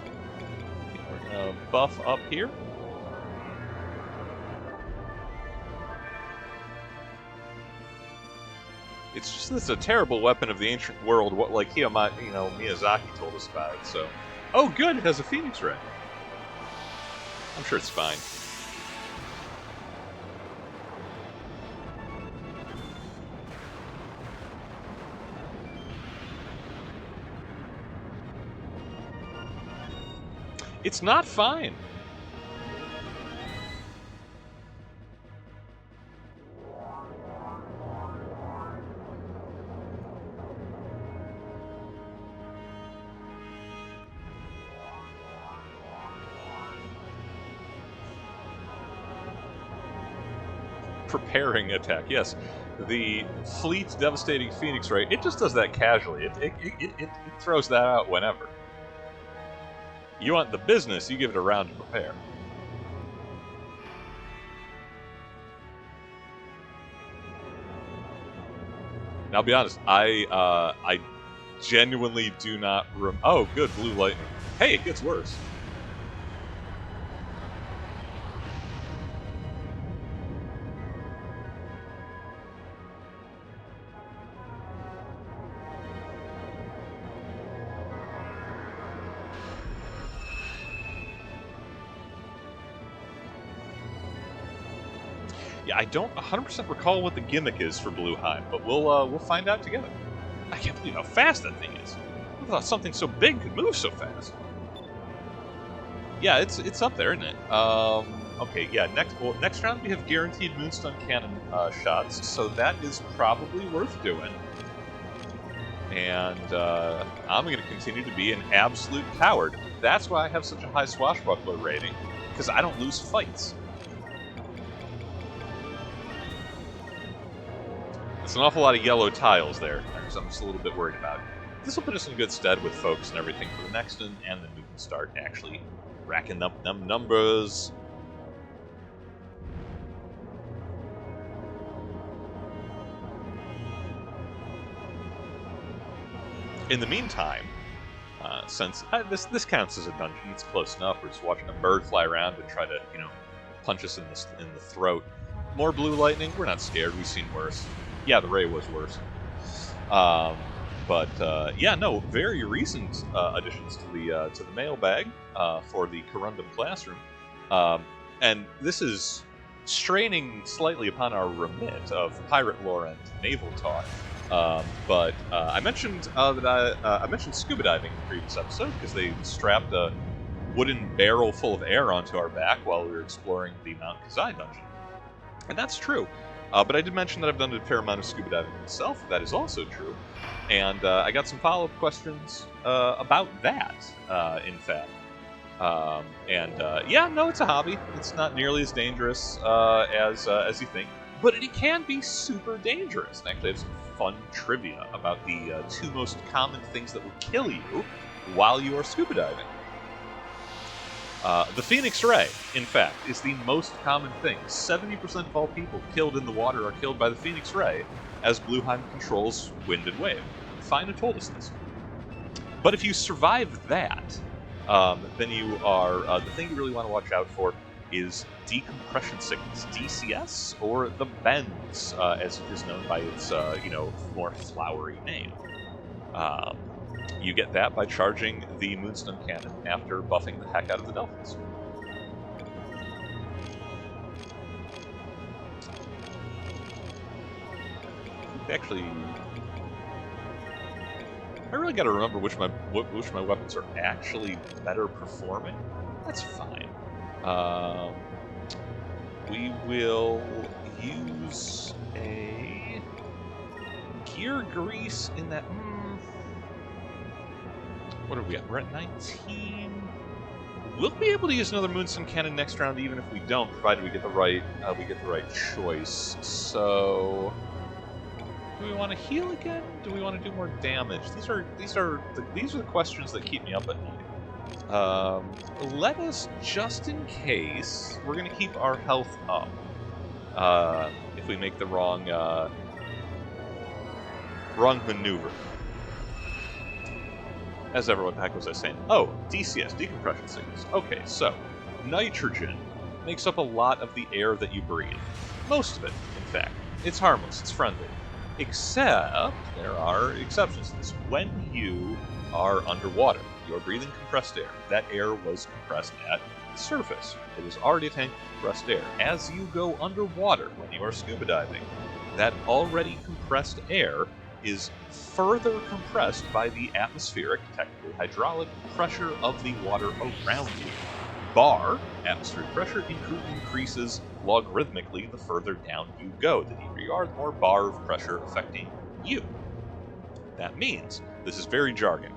We're going to buff up here. It's a terrible weapon of the ancient world, what like Miyazaki told us about it, so... Oh good, it has a Phoenix Ray. I'm sure it's fine. It's not fine. Preparing attack, yes. The Fleet's Devastating Phoenix Ray, it just does that casually. It throws that out whenever. You want the business, you give it a round to prepare. Now, I'll be honest, I genuinely do not oh, good, Blue Lightning. Hey, it gets worse. Yeah, I don't 100% recall what the gimmick is for Blueheim, but we'll find out together. I can't believe how fast that thing is. I thought something so big could move so fast. Yeah, it's up there, isn't it? Okay, yeah. Next round we have guaranteed Moonstone Cannon shots, so that is probably worth doing. And I'm going to continue to be an absolute coward. That's why I have such a high Swashbuckler rating, because I don't lose fights. It's an awful lot of yellow tiles there, so I'm just a little bit worried about it. this will put us in good stead with focus and everything for the next one, and then we can start actually racking up them numbers. In the meantime, since this counts as a dungeon, it's close enough. We're just watching a bird fly around and try to, punch us in the throat. More blue lightning. We're not scared. We've seen worse. Yeah, the ray was worse. Yeah, no, very recent additions to the mailbag for the Corundum Classroom, and this is straining slightly upon our remit of pirate lore and naval talk. I mentioned I mentioned scuba diving in the previous episode because they strapped a wooden barrel full of air onto our back while we were exploring the Mount Kazai dungeon, and that's true. But I did mention that I've done a fair amount of scuba diving myself. That is also true, and I got some follow-up questions about that. In fact, yeah, no, it's a hobby. It's not nearly as dangerous as you think, but it can be super dangerous. And actually, I have some fun trivia about the two most common things that will kill you while you are scuba diving. The Phoenix Ray, in fact, is the most common thing. 70% of all people killed in the water are killed by the Phoenix Ray, as Blueheim controls wind and wave. Fina told us this. But if you survive that, then you are... the thing you really want to watch out for is decompression sickness, DCS, or the bends, as it is known by its, more flowery name. You get that by charging the Moonstone Cannon after buffing the heck out of the Delphins. Actually, I really got to remember which my weapons are actually better performing. That's fine. We will use a gear grease in that. What are we at? We're at 19. We'll be able to use another Moonstone Cannon next round, even if we don't, provided we get the right choice. So, do we want to heal again? Do we want to do more damage? These are the questions that keep me up at night. Let us, just in case, we're gonna keep our health up. If we make the wrong maneuver. As ever, what the heck was I saying? Oh, DCS, decompression sickness. Okay, so, nitrogen makes up a lot of the air that you breathe. Most of it, in fact. It's harmless, it's friendly. Except, there are exceptions to this. When you are underwater, you're breathing compressed air. That air was compressed at the surface. It was already a tank of compressed air. As you go underwater, when you are scuba diving, that already compressed air is further compressed by the atmospheric, technically hydraulic, pressure of the water around you. Bar, atmospheric pressure increases logarithmically the further down you go. The deeper you are, the more bar of pressure affecting you. That means, this is very jargon,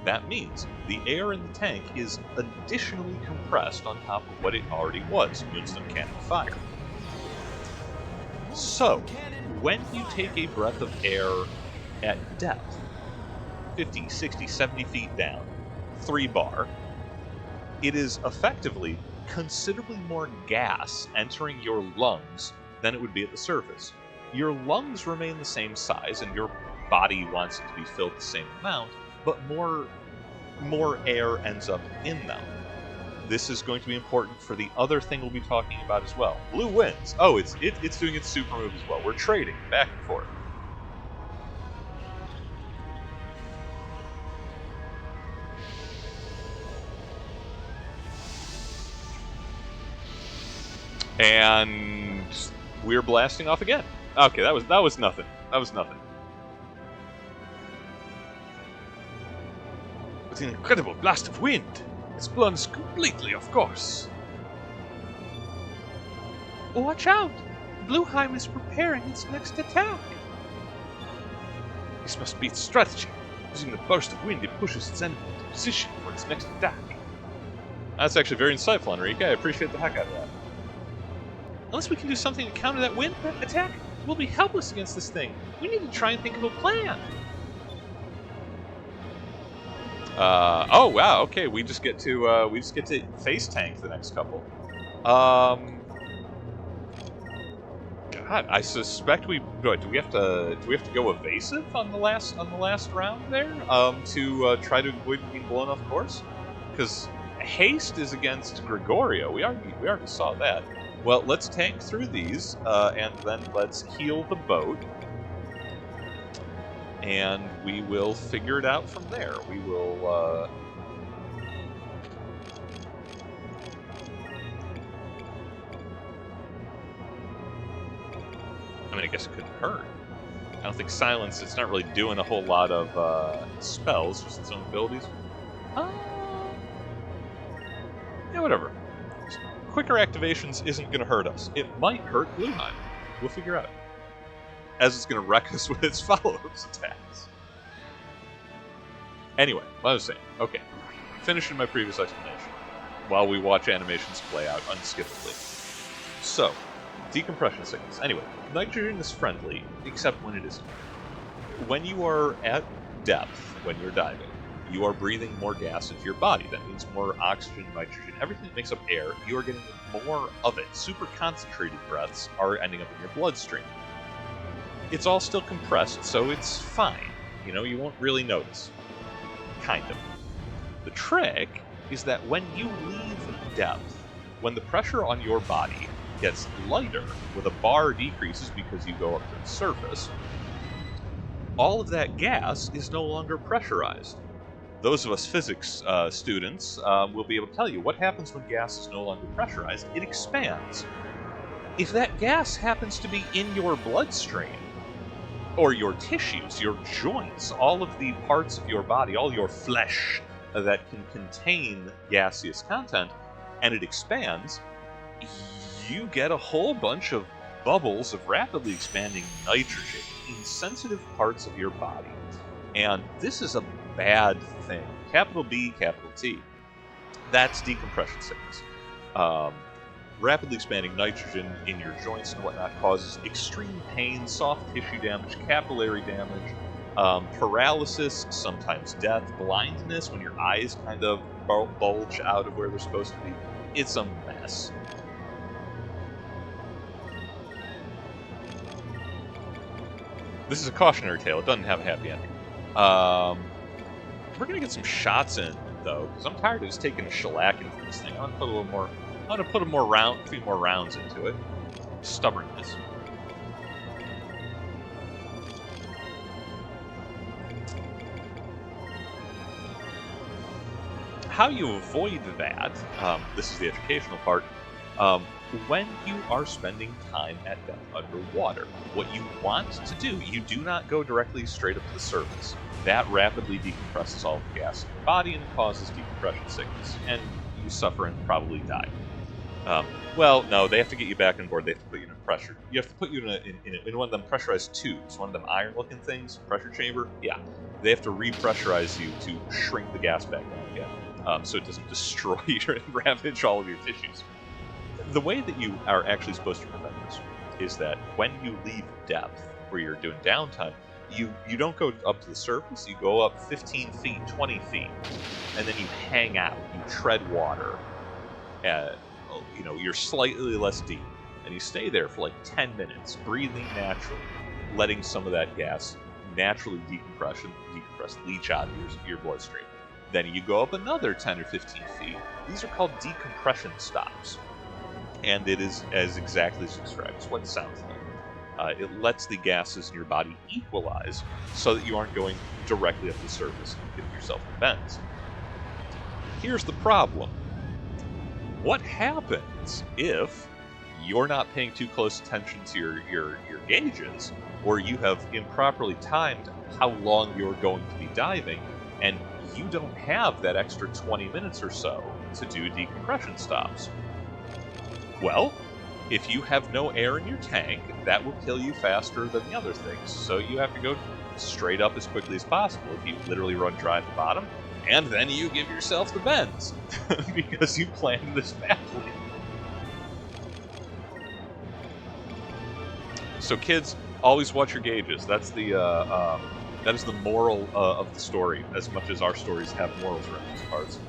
that means the air in the tank is additionally compressed on top of what it already was, Moonstone Cannon fire. So, when you take a breath of air at depth, 50, 60, 70 feet down, 3 bar, it is effectively considerably more gas entering your lungs than it would be at the surface. Your lungs remain the same size, and your body wants it to be filled the same amount, but more air ends up in them. This is going to be important for the other thing we'll be talking about as well. Blue winds. Oh, it's doing its super move as well. We're trading back and forth. And we're blasting off again. Okay, that was nothing. That was nothing. With an incredible blast of wind, it's blown us completely off course. Watch out! Blueheim is preparing its next attack. This must be its strategy. Using the burst of wind, it pushes its enemy into position for its next attack. That's actually very insightful, Enrique. I appreciate the heck out of that. Unless we can do something to counter that wind attack, we'll be helpless against this thing. We need to try and think of a plan. Oh wow. Okay, we just get to face tank the next couple. God, I suspect we do. We have to go evasive on the last round there? To try to avoid being blown off course, because haste is against Gregorio. We already saw that. Well, let's tank through these, and then let's heal the boat, and we will figure it out from there. We will. I mean, I guess it couldn't hurt. I don't think silence. It's not really doing a whole lot of spells, just its own abilities. Yeah, whatever. Quicker activations isn't going to hurt us. It might hurt Blueheim. We'll figure out. As it's going to wreck us with its follow-ups attacks. Anyway, what I was saying. Okay. Finishing my previous explanation. While we watch animations play out unskippably. So, decompression sickness. Anyway, nitrogen is friendly, except when it isn't. When you are at depth, when you're diving, you are breathing more gas into your body. That means more oxygen, nitrogen, everything that makes up air, you are getting more of it. Super concentrated breaths are ending up in your bloodstream. It's all still compressed, so it's fine. You know, you won't really notice. Kind of. The trick is that when you leave depth, when the pressure on your body gets lighter, with a bar decreases because you go up to the surface, all of that gas is no longer pressurized. Those of us physics students will be able to tell you what happens when gas is no longer pressurized. It expands. If that gas happens to be in your bloodstream, or your tissues, your joints, all of the parts of your body, all your flesh that can contain gaseous content, and it expands, you get a whole bunch of bubbles of rapidly expanding nitrogen in sensitive parts of your body. And this is a bad thing. Capital B, capital T. That's decompression sickness. Rapidly expanding nitrogen in your joints and whatnot causes extreme pain, soft tissue damage, capillary damage, paralysis, sometimes death, blindness when your eyes kind of bulge out of where they're supposed to be. It's a mess. This is a cautionary tale. It doesn't have a happy ending. We're gonna get some shots in though, because I'm tired of just taking a shellacking from this thing. I want to put a little more. I want to put a few more rounds into it. Stubbornness. How you avoid that, this is the educational part, when you are spending time at depth underwater, what you want to do, you do not go directly straight up to the surface. That rapidly decompresses all the gas in your body and causes decompression sickness, and you suffer and probably die. Well, no, they have to get you back on board. They have to put you in a pressure. You have to put you in one of them pressurized tubes, one of them iron-looking things, pressure chamber. Yeah, they have to repressurize you to shrink the gas back down again, so it doesn't destroy and ravage all of your tissues. The way that you are actually supposed to prevent this is that when you leave depth, where you're doing downtime, you don't go up to the surface. You go up 15 feet, 20 feet, and then you hang out. You tread water. You're slightly less deep, and you stay there for like 10 minutes, breathing naturally, letting some of that gas naturally decompress, leach out of your bloodstream. Then you go up another 10 or 15 feet. These are called decompression stops, and it is as exactly as described. It's what it sounds like. It lets the gases in your body equalize so that you aren't going directly up the surface and giving yourself the bends. Here's the problem. What happens if you're not paying too close attention to your gauges, or you have improperly timed how long you're going to be diving, and you don't have that extra 20 minutes or so to do decompression stops? Well, if you have no air in your tank, that will kill you faster than the other things, so you have to go straight up as quickly as possible. If you literally run dry at the bottom, and then you give yourself the bends, because you planned this badly. So kids, always watch your gauges. That's the That is the moral of the story, as much as our stories have morals around these parts.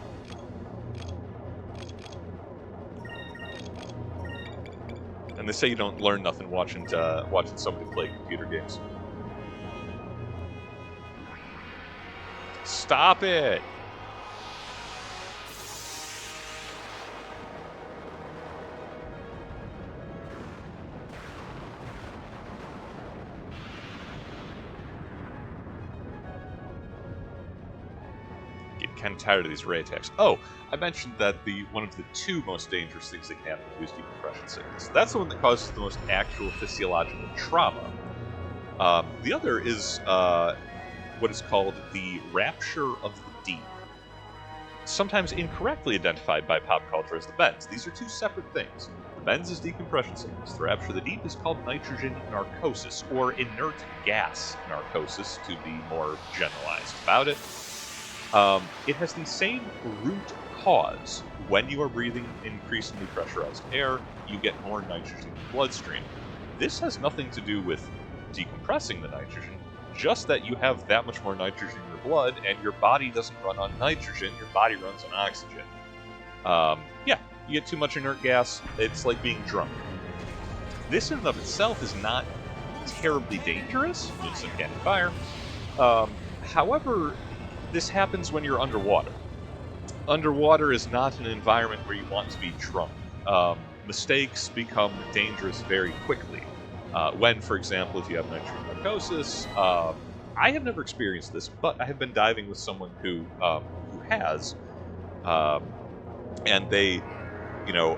And they say you don't learn nothing watching somebody play computer games. Stop it! Kind of tired of these ray attacks. Oh, I mentioned that one of the two most dangerous things that can happen to you is decompression sickness. That's the one that causes the most actual physiological trauma. The other is what is called the rapture of the deep, sometimes incorrectly identified by pop culture as the bends. These are two separate things. The bends is decompression sickness. The rapture of the deep is called nitrogen narcosis, or inert gas narcosis, to be more generalized about it. It has the same root cause. When you are breathing increasingly pressurized air, you get more nitrogen in the bloodstream. This has nothing to do with decompressing the nitrogen, just that you have that much more nitrogen in your blood, and your body doesn't run on nitrogen, your body runs on oxygen. Yeah, you get too much inert gas, it's like being drunk. This in and of itself is not terribly dangerous, it's a cannon fire. However, this happens when you're underwater. Underwater is not an environment where you want to be drunk. Mistakes become dangerous very quickly. When, for example, if you have nitrogen narcosis, I have never experienced this, but I have been diving with someone who has, and they,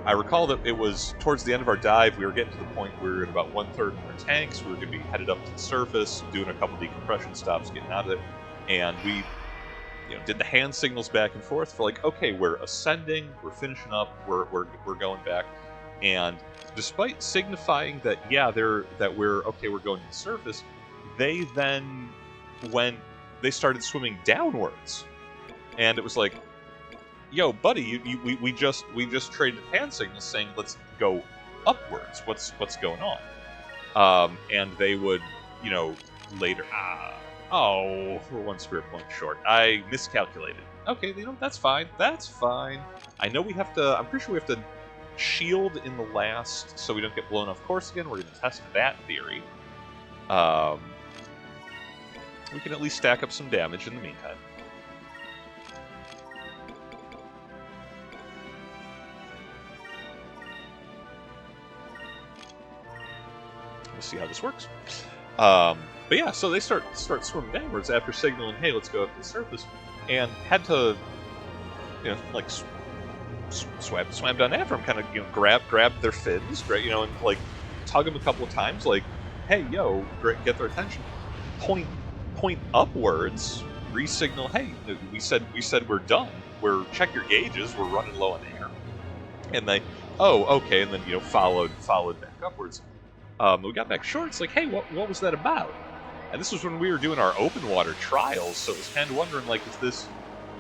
I recall that it was towards the end of our dive, we were getting to the point where we were at about 1/3 of our tanks, we were going to be headed up to the surface, doing a couple decompression stops, getting out of it, and we did the hand signals back and forth for like, okay, we're ascending, we're finishing up, we're going back, and despite signifying that we're okay, we're going to the surface, they then they started swimming downwards, and it was like, yo, buddy, we just traded hand signals saying let's go upwards. What's going on? And they would later. Oh, we're one spirit point short. I miscalculated. Okay, that's fine. That's fine. I know we have to. I'm pretty sure we have to shield in the last, so we don't get blown off course again. We're going to test that theory. We can at least stack up some damage in the meantime. We'll see how this works. But yeah, so they start swimming downwards after signaling, "Hey, let's go up to the surface," and had to, swam down after them, kind of, grab their fins, and like tug them a couple of times, like, "Hey, yo," get their attention. Point upwards, re-signal, "Hey, we said we're done. Check your gauges. We're running low on air." And they, "Oh, okay," and then followed back upwards. We got back short. It's like, "Hey, what was that about?" And this was when we were doing our open water trials, so it was kind of wondering, like,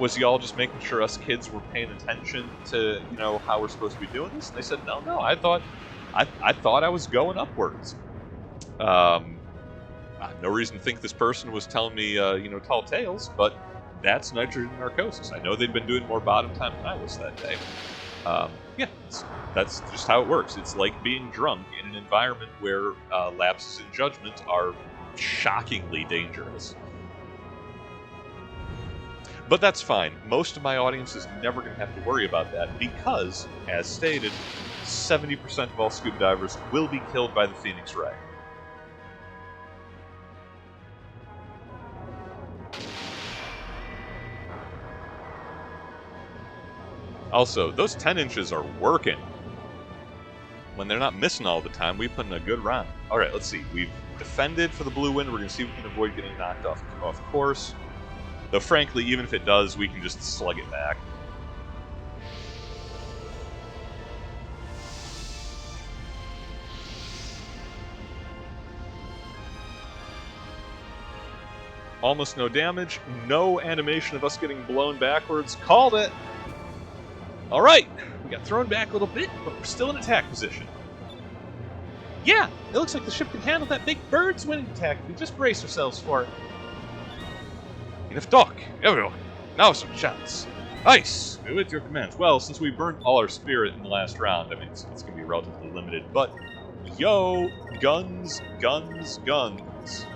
was y'all just making sure us kids were paying attention to, how we're supposed to be doing this? And they said, no, I thought I was going upwards. No reason to think this person was telling me, tall tales, but that's nitrogen narcosis. I know they'd been doing more bottom time than I was that day. Yeah, that's just how it works. It's like being drunk in an environment where lapses in judgment are shockingly dangerous. But that's fine. Most of my audience is never going to have to worry about that because, as stated, 70% of all scuba divers will be killed by the Phoenix Ray. Also, those 10 inches are working. When they're not missing all the time, we put in a good round. Alright, let's see. We've defended for the blue wind. We're going to see if we can avoid getting knocked off course. Though, frankly, even if it does, we can just slug it back. Almost no damage. No animation of us getting blown backwards. Called it! Alright, we got thrown back a little bit, but we're still in attack position. Yeah, it looks like the ship can handle that big bird's winning attack if we just brace ourselves for it. Enough talk, everyone. Now's our chance. Ice, we await your commands. Well, since we burnt all our spirit in the last round, I mean, it's going to be relatively limited, but yo, guns, guns, guns.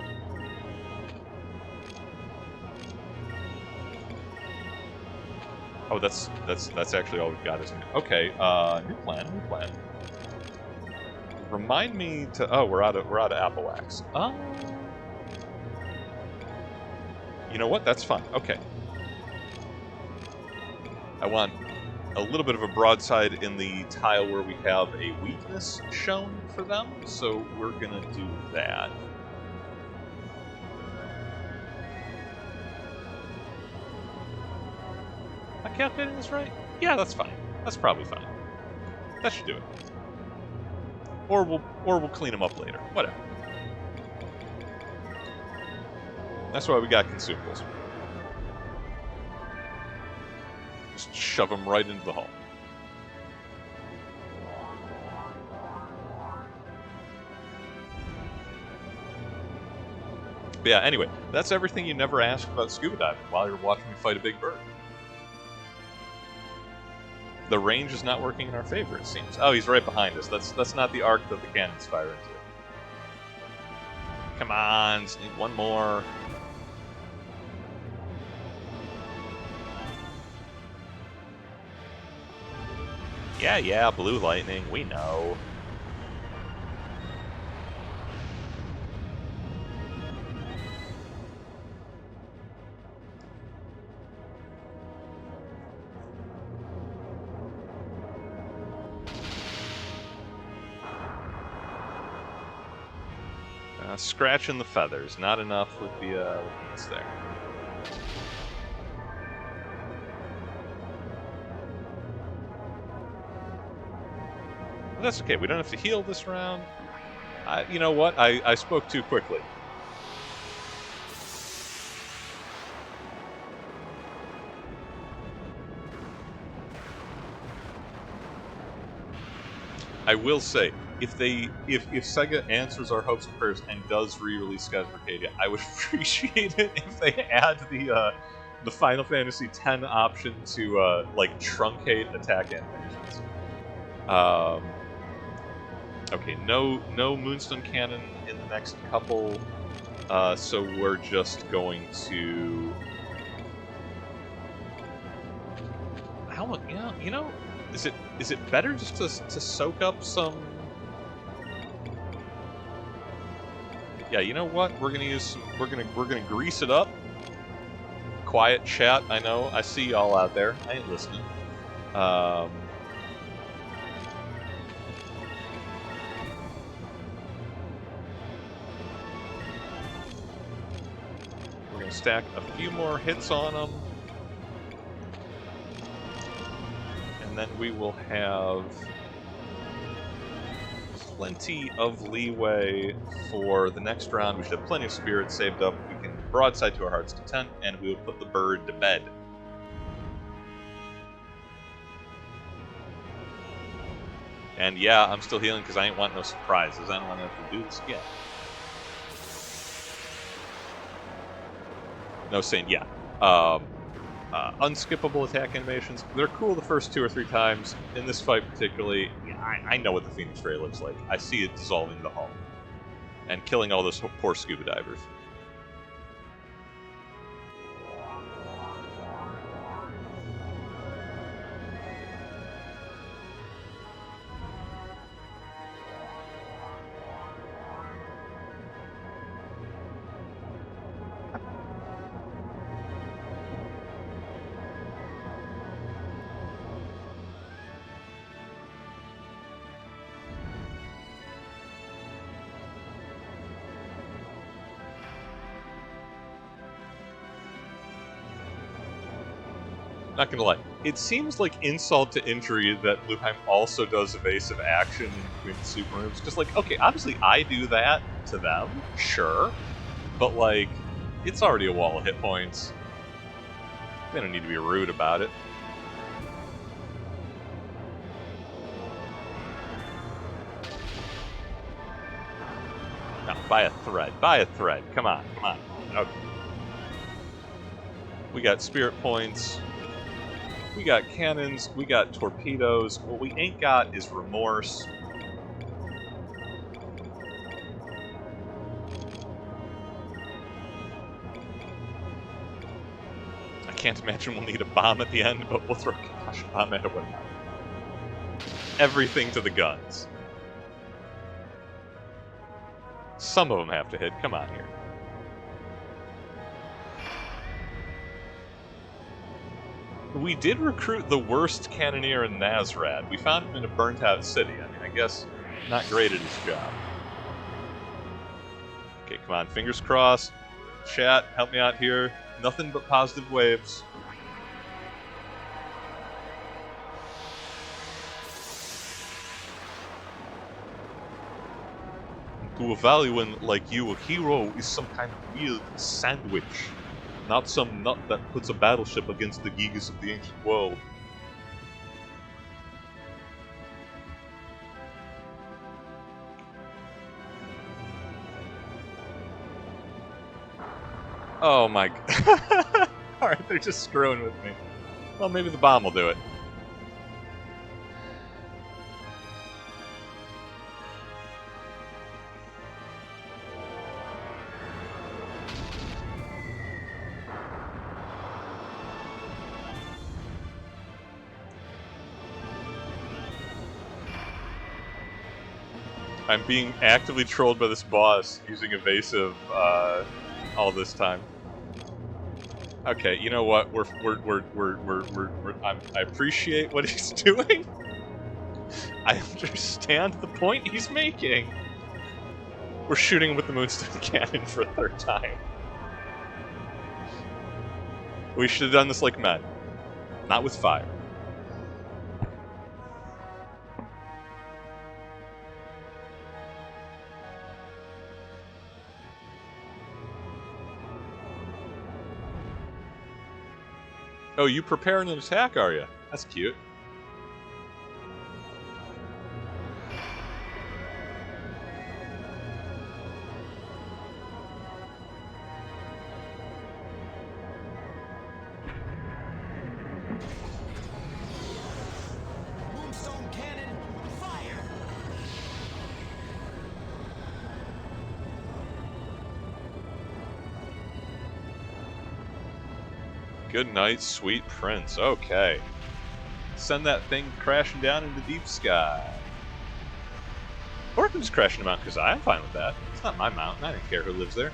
Oh, that's actually all we've got, isn't it? Okay, new plan. Remind me to. Oh, we're out of apple wax. You know what? That's fine. Okay. I want a little bit of a broadside in the tile where we have a weakness shown for them, so we're gonna do that. Am I calculating this right? Yeah, that's fine. That's probably fine. That should do it. Or we'll clean them up later. Whatever. That's why we got consumables. Just shove them right into the hull. But yeah, anyway, that's everything you never asked about scuba diving while you're watching me fight a big bird. The range is not working in our favor, it seems. Oh, he's right behind us. That's not the arc that the cannons fire into. Come on, just need one more. Yeah, blue lightning, we know. Scratching the feathers, not enough with the what's there. But that's okay. We don't have to heal this round. You know what? I spoke too quickly. I will say, if Sega answers our hopes and prayers and does re-release Skies of Arcadia, I would appreciate it if they add the Final Fantasy X option to like truncate attack animations. Okay, no Moonstone Cannon in the next couple, so we're just going to. How you know. Is it better just to soak up some? Yeah, you know what? We're gonna grease it up. Quiet chat. I know. I see y'all out there. I ain't listening. We're gonna stack a few more hits on them. And then we will have plenty of leeway for the next round. We should have plenty of spirit saved up. We can broadside to our heart's content, and we will put the bird to bed. And yeah, I'm still healing because I ain't want no surprises. I don't want to have to do this again. No saying yeah. Unskippable attack animations. They're cool the first 2 or 3 times. In this fight particularly, yeah, I know what the Phoenix Ray looks like. I see it dissolving the hull. And killing all those poor scuba divers. Not gonna lie, it seems like insult to injury that Luheim also does evasive action in between the super moves. Just like, okay, obviously I do that to them, sure, but like, it's already a wall of hit points. They don't need to be rude about it. No, buy a thread, come on, okay. We got spirit points. We got cannons. We got torpedoes. What we ain't got is remorse. I can't imagine we'll need a bomb at the end, but we'll throw a concussion bomb at it. Everything to the guns. Some of them have to hit. Come on here. We did recruit the worst cannoneer in Nazrad. We found him in a burnt-out city. I mean, I guess not great at his job. Okay, come on. Fingers crossed. Chat, help me out here. Nothing but positive waves. To a Valuan like you, a hero is some kind of weird sandwich. Not some nut that puts a battleship against the gigas of the ancient world. Oh my god. Alright, they're just screwing with me. Well, maybe the bomb will do it. I'm being actively trolled by this boss using evasive all this time. Okay, you know what? I appreciate what he's doing. I understand the point he's making. We're shooting him with the Moonstone Cannon for a third time. We should have done this like men, not with fire. Oh, you preparing an attack, are you? That's cute. Moonstone cannon, fire! Good night, sweet prince. Okay. Send that thing crashing down into deep sky. Or it can just crash into Mount Kazai. I'm fine with that. It's not my mountain. I don't care who lives there.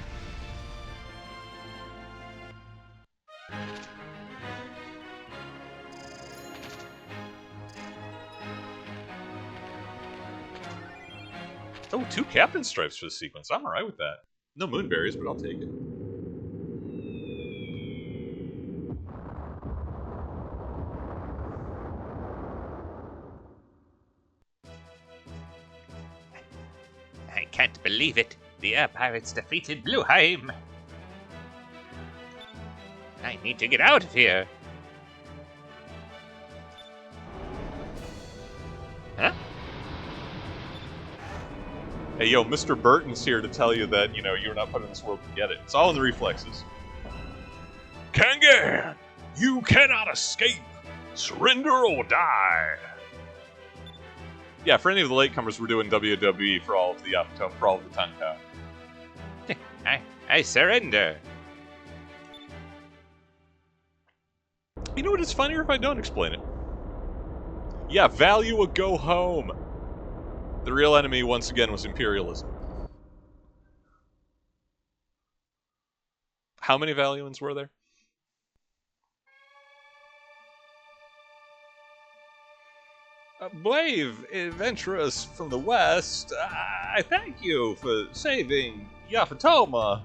Oh, 2 captain stripes for the sequence. I'm alright with that. No moonberries, but I'll take it. I can't believe it. The air pirates defeated Blueheim. I need to get out of here. Huh? Hey, yo, Mr. Burton's here to tell you that, you know, you're not put in this world to get it. It's all in the reflexes. Kangan, you cannot escape. Surrender or die. Yeah, for any of the latecomers, we're doing WWE for all of the for all of the Tanka. I surrender. You know what? It's funnier if I don't explain it. Yeah, value a go home. The real enemy, once again, was imperialism. How many Valuans were there? Brave adventurers from the west, I thank you for saving Yafatoma.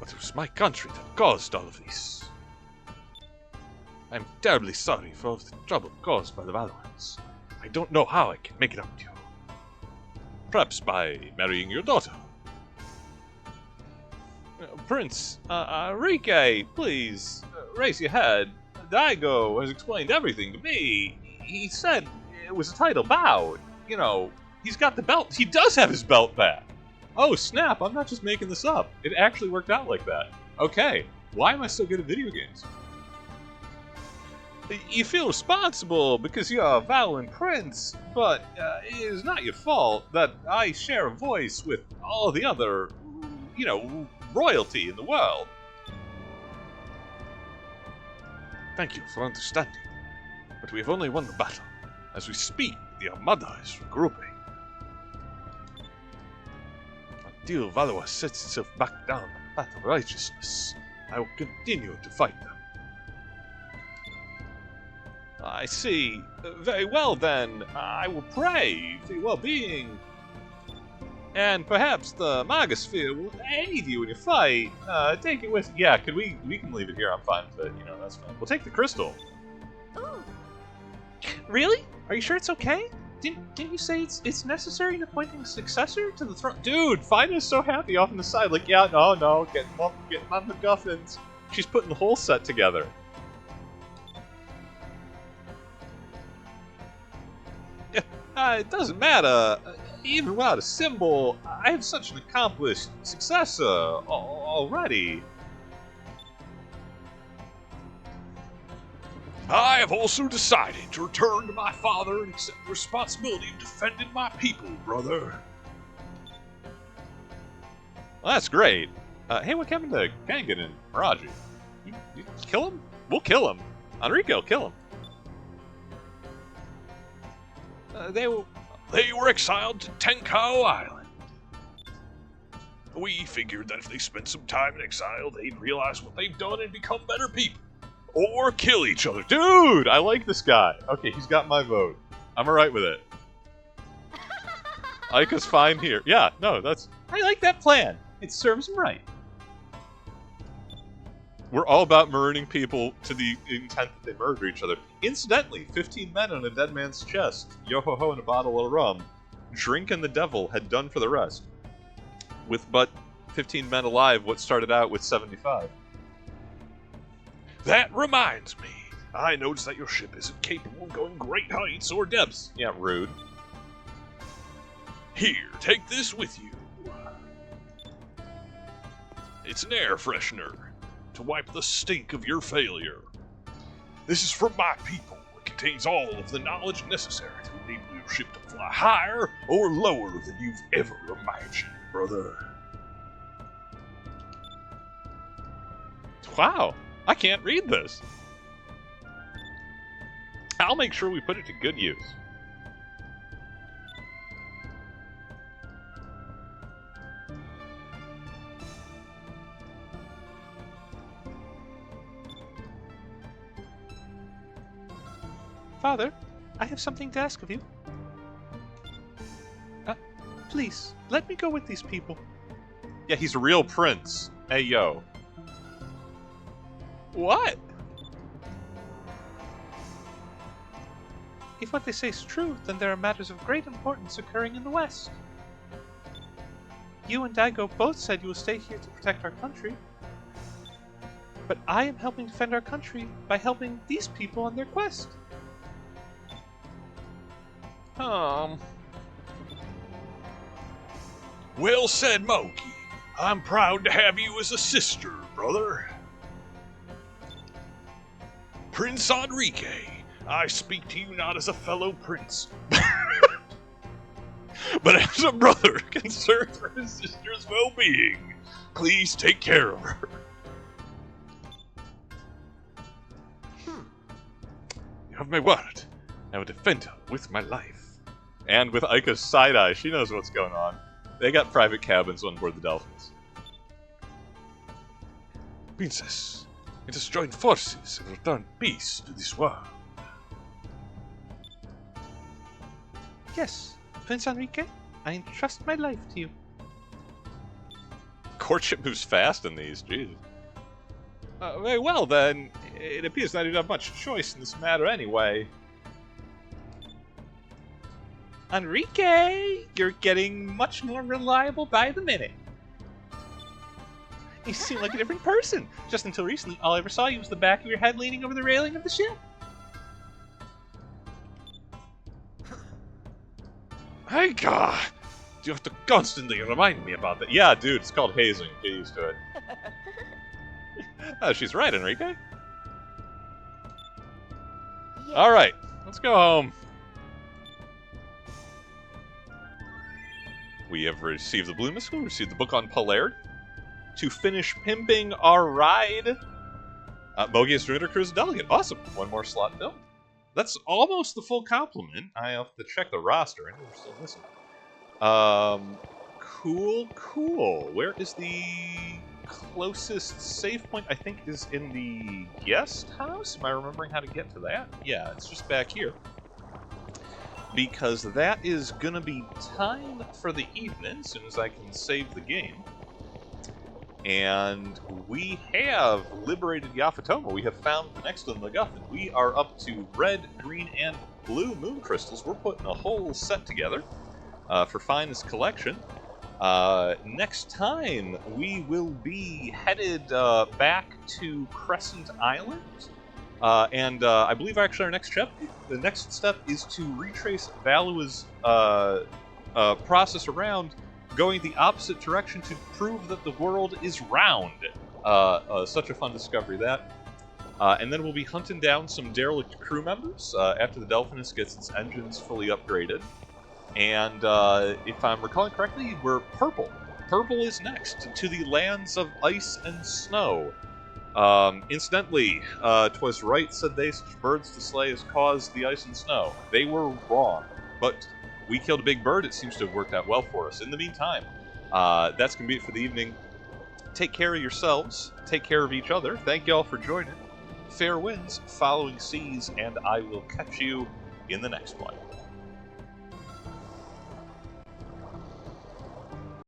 But it was my country that caused all of this. I'm terribly sorry for all the trouble caused by the Valuans. I don't know how I can make it up to you. Perhaps by marrying your daughter. Prince, Rike, please, raise your head. Daigo has explained everything to me. He said it was a title bowed. You know, he's got the belt. He does have his belt back. Oh, snap! I'm not just making this up. It actually worked out like that. Okay, why am I so good at video games? You feel responsible because you're a violent prince, but it is not your fault that I share a voice with all the other, royalty in the world. Thank you for understanding, but we have only won the battle. As we speak, the Armada is regrouping. Until Valois sets itself back down the path of righteousness, I will continue to fight them. I see. Very well, then. I will pray for your well-being. And perhaps the Magosphere will aid you in your fight. Take it with... Yeah, we can leave it here. I'm fine with it. That's fine. We'll take the crystal. Ooh. Really? Are you sure it's okay? Didn't you say it's necessary in appointing a successor to the throne? Dude, Fina's so happy off on the side. Like, yeah, no, getting on MacGuffins. She's putting the whole set together. It doesn't matter. Even without a symbol, I have such an accomplished successor already. I have also decided to return to my father and accept the responsibility of defending my people, brother. Well, that's great. Hey, what happened to Kangan and Miraji? You kill him? We'll kill him. Enrique will kill him. They were exiled to Tenkao Island. We figured that if they spent some time in exile, they'd realize what they've done and become better people. Or kill each other. Dude, I like this guy. Okay, he's got my vote. I'm alright with it. Aika's fine here. Yeah, no, I like that plan. It serves him right. We're all about murdering people to the intent that they murder each other. Incidentally, 15 men on a dead man's chest, yo-ho-ho and a bottle of rum, drinking the devil had done for the rest. With but 15 men alive, what started out with 75. That reminds me. I noticed that your ship isn't capable of going great heights or depths. Yeah, rude. Here, take this with you. It's an air freshener to wipe the stink of your failure. This is from my people. It contains all of the knowledge necessary to enable your ship to fly higher or lower than you've ever imagined, brother. Wow, I can't read this. I'll make sure we put it to good use. Father, I have something to ask of you. Please, let me go with these people. Yeah, he's a real prince. Hey, yo. What? If what they say is true, then there are matters of great importance occurring in the West. You and Daigo both said you will stay here to protect our country. But I am helping defend our country by helping these people on their quest. Well said, Moki. I'm proud to have you as a sister, brother. Prince Enrique, I speak to you not as a fellow prince, but as a brother concerned for his sister's well-being. Please take care of her. You have my word. I will defend her with my life. And with Aika's side-eye, she knows what's going on. They got private cabins on board the Dolphins. Princess, let us join forces and return peace to this world. Yes, Prince Enrique, I entrust my life to you. Courtship moves fast in these, Jesus. Very well, then. It appears that I don't have much choice in this matter anyway. Enrique, you're getting much more reliable by the minute. You seem like a different person. Just until recently, all I ever saw you was the back of your head leaning over the railing of the ship. Hey, God! You have to constantly remind me about that. Yeah, dude, it's called hazing. Get used to it. Oh, she's right, Enrique. Yes. Alright, let's go home. We have received the Blue Mystical, received the book on polarity. To finish pimping our ride, Mogius Druid Cruise Delegate. Awesome. One more slot filled. That's almost the full complement. I have to check the roster. I know we're still missing. Cool. Where is the closest save point? I think is in the guest house. Am I remembering how to get to that? Yeah, it's just back here. Because that is going to be time for the evening, as soon as I can save the game. And we have liberated Yafatoma. We have found the next one, MacGuffin. We are up to red, green, and blue moon crystals. We're putting a whole set together for Finest Collection. Next time, we will be headed back to Crescent Island. And I believe actually the next step is to retrace Valua's process around, going the opposite direction to prove that the world is round. Such a fun discovery, that. And then we'll be hunting down some derelict crew members after the Delphinus gets its engines fully upgraded. And if I'm recalling correctly, we're purple. Purple is next, to the lands of ice and snow. Incidentally, 'twas right, said they, such birds to slay as caused the ice and snow. They were wrong, but we killed a big bird. It seems to have worked out well for us. In the meantime, that's going to be it for the evening. Take care of yourselves. Take care of each other. Thank you all for joining. Fair winds, following seas, and I will catch you in the next one.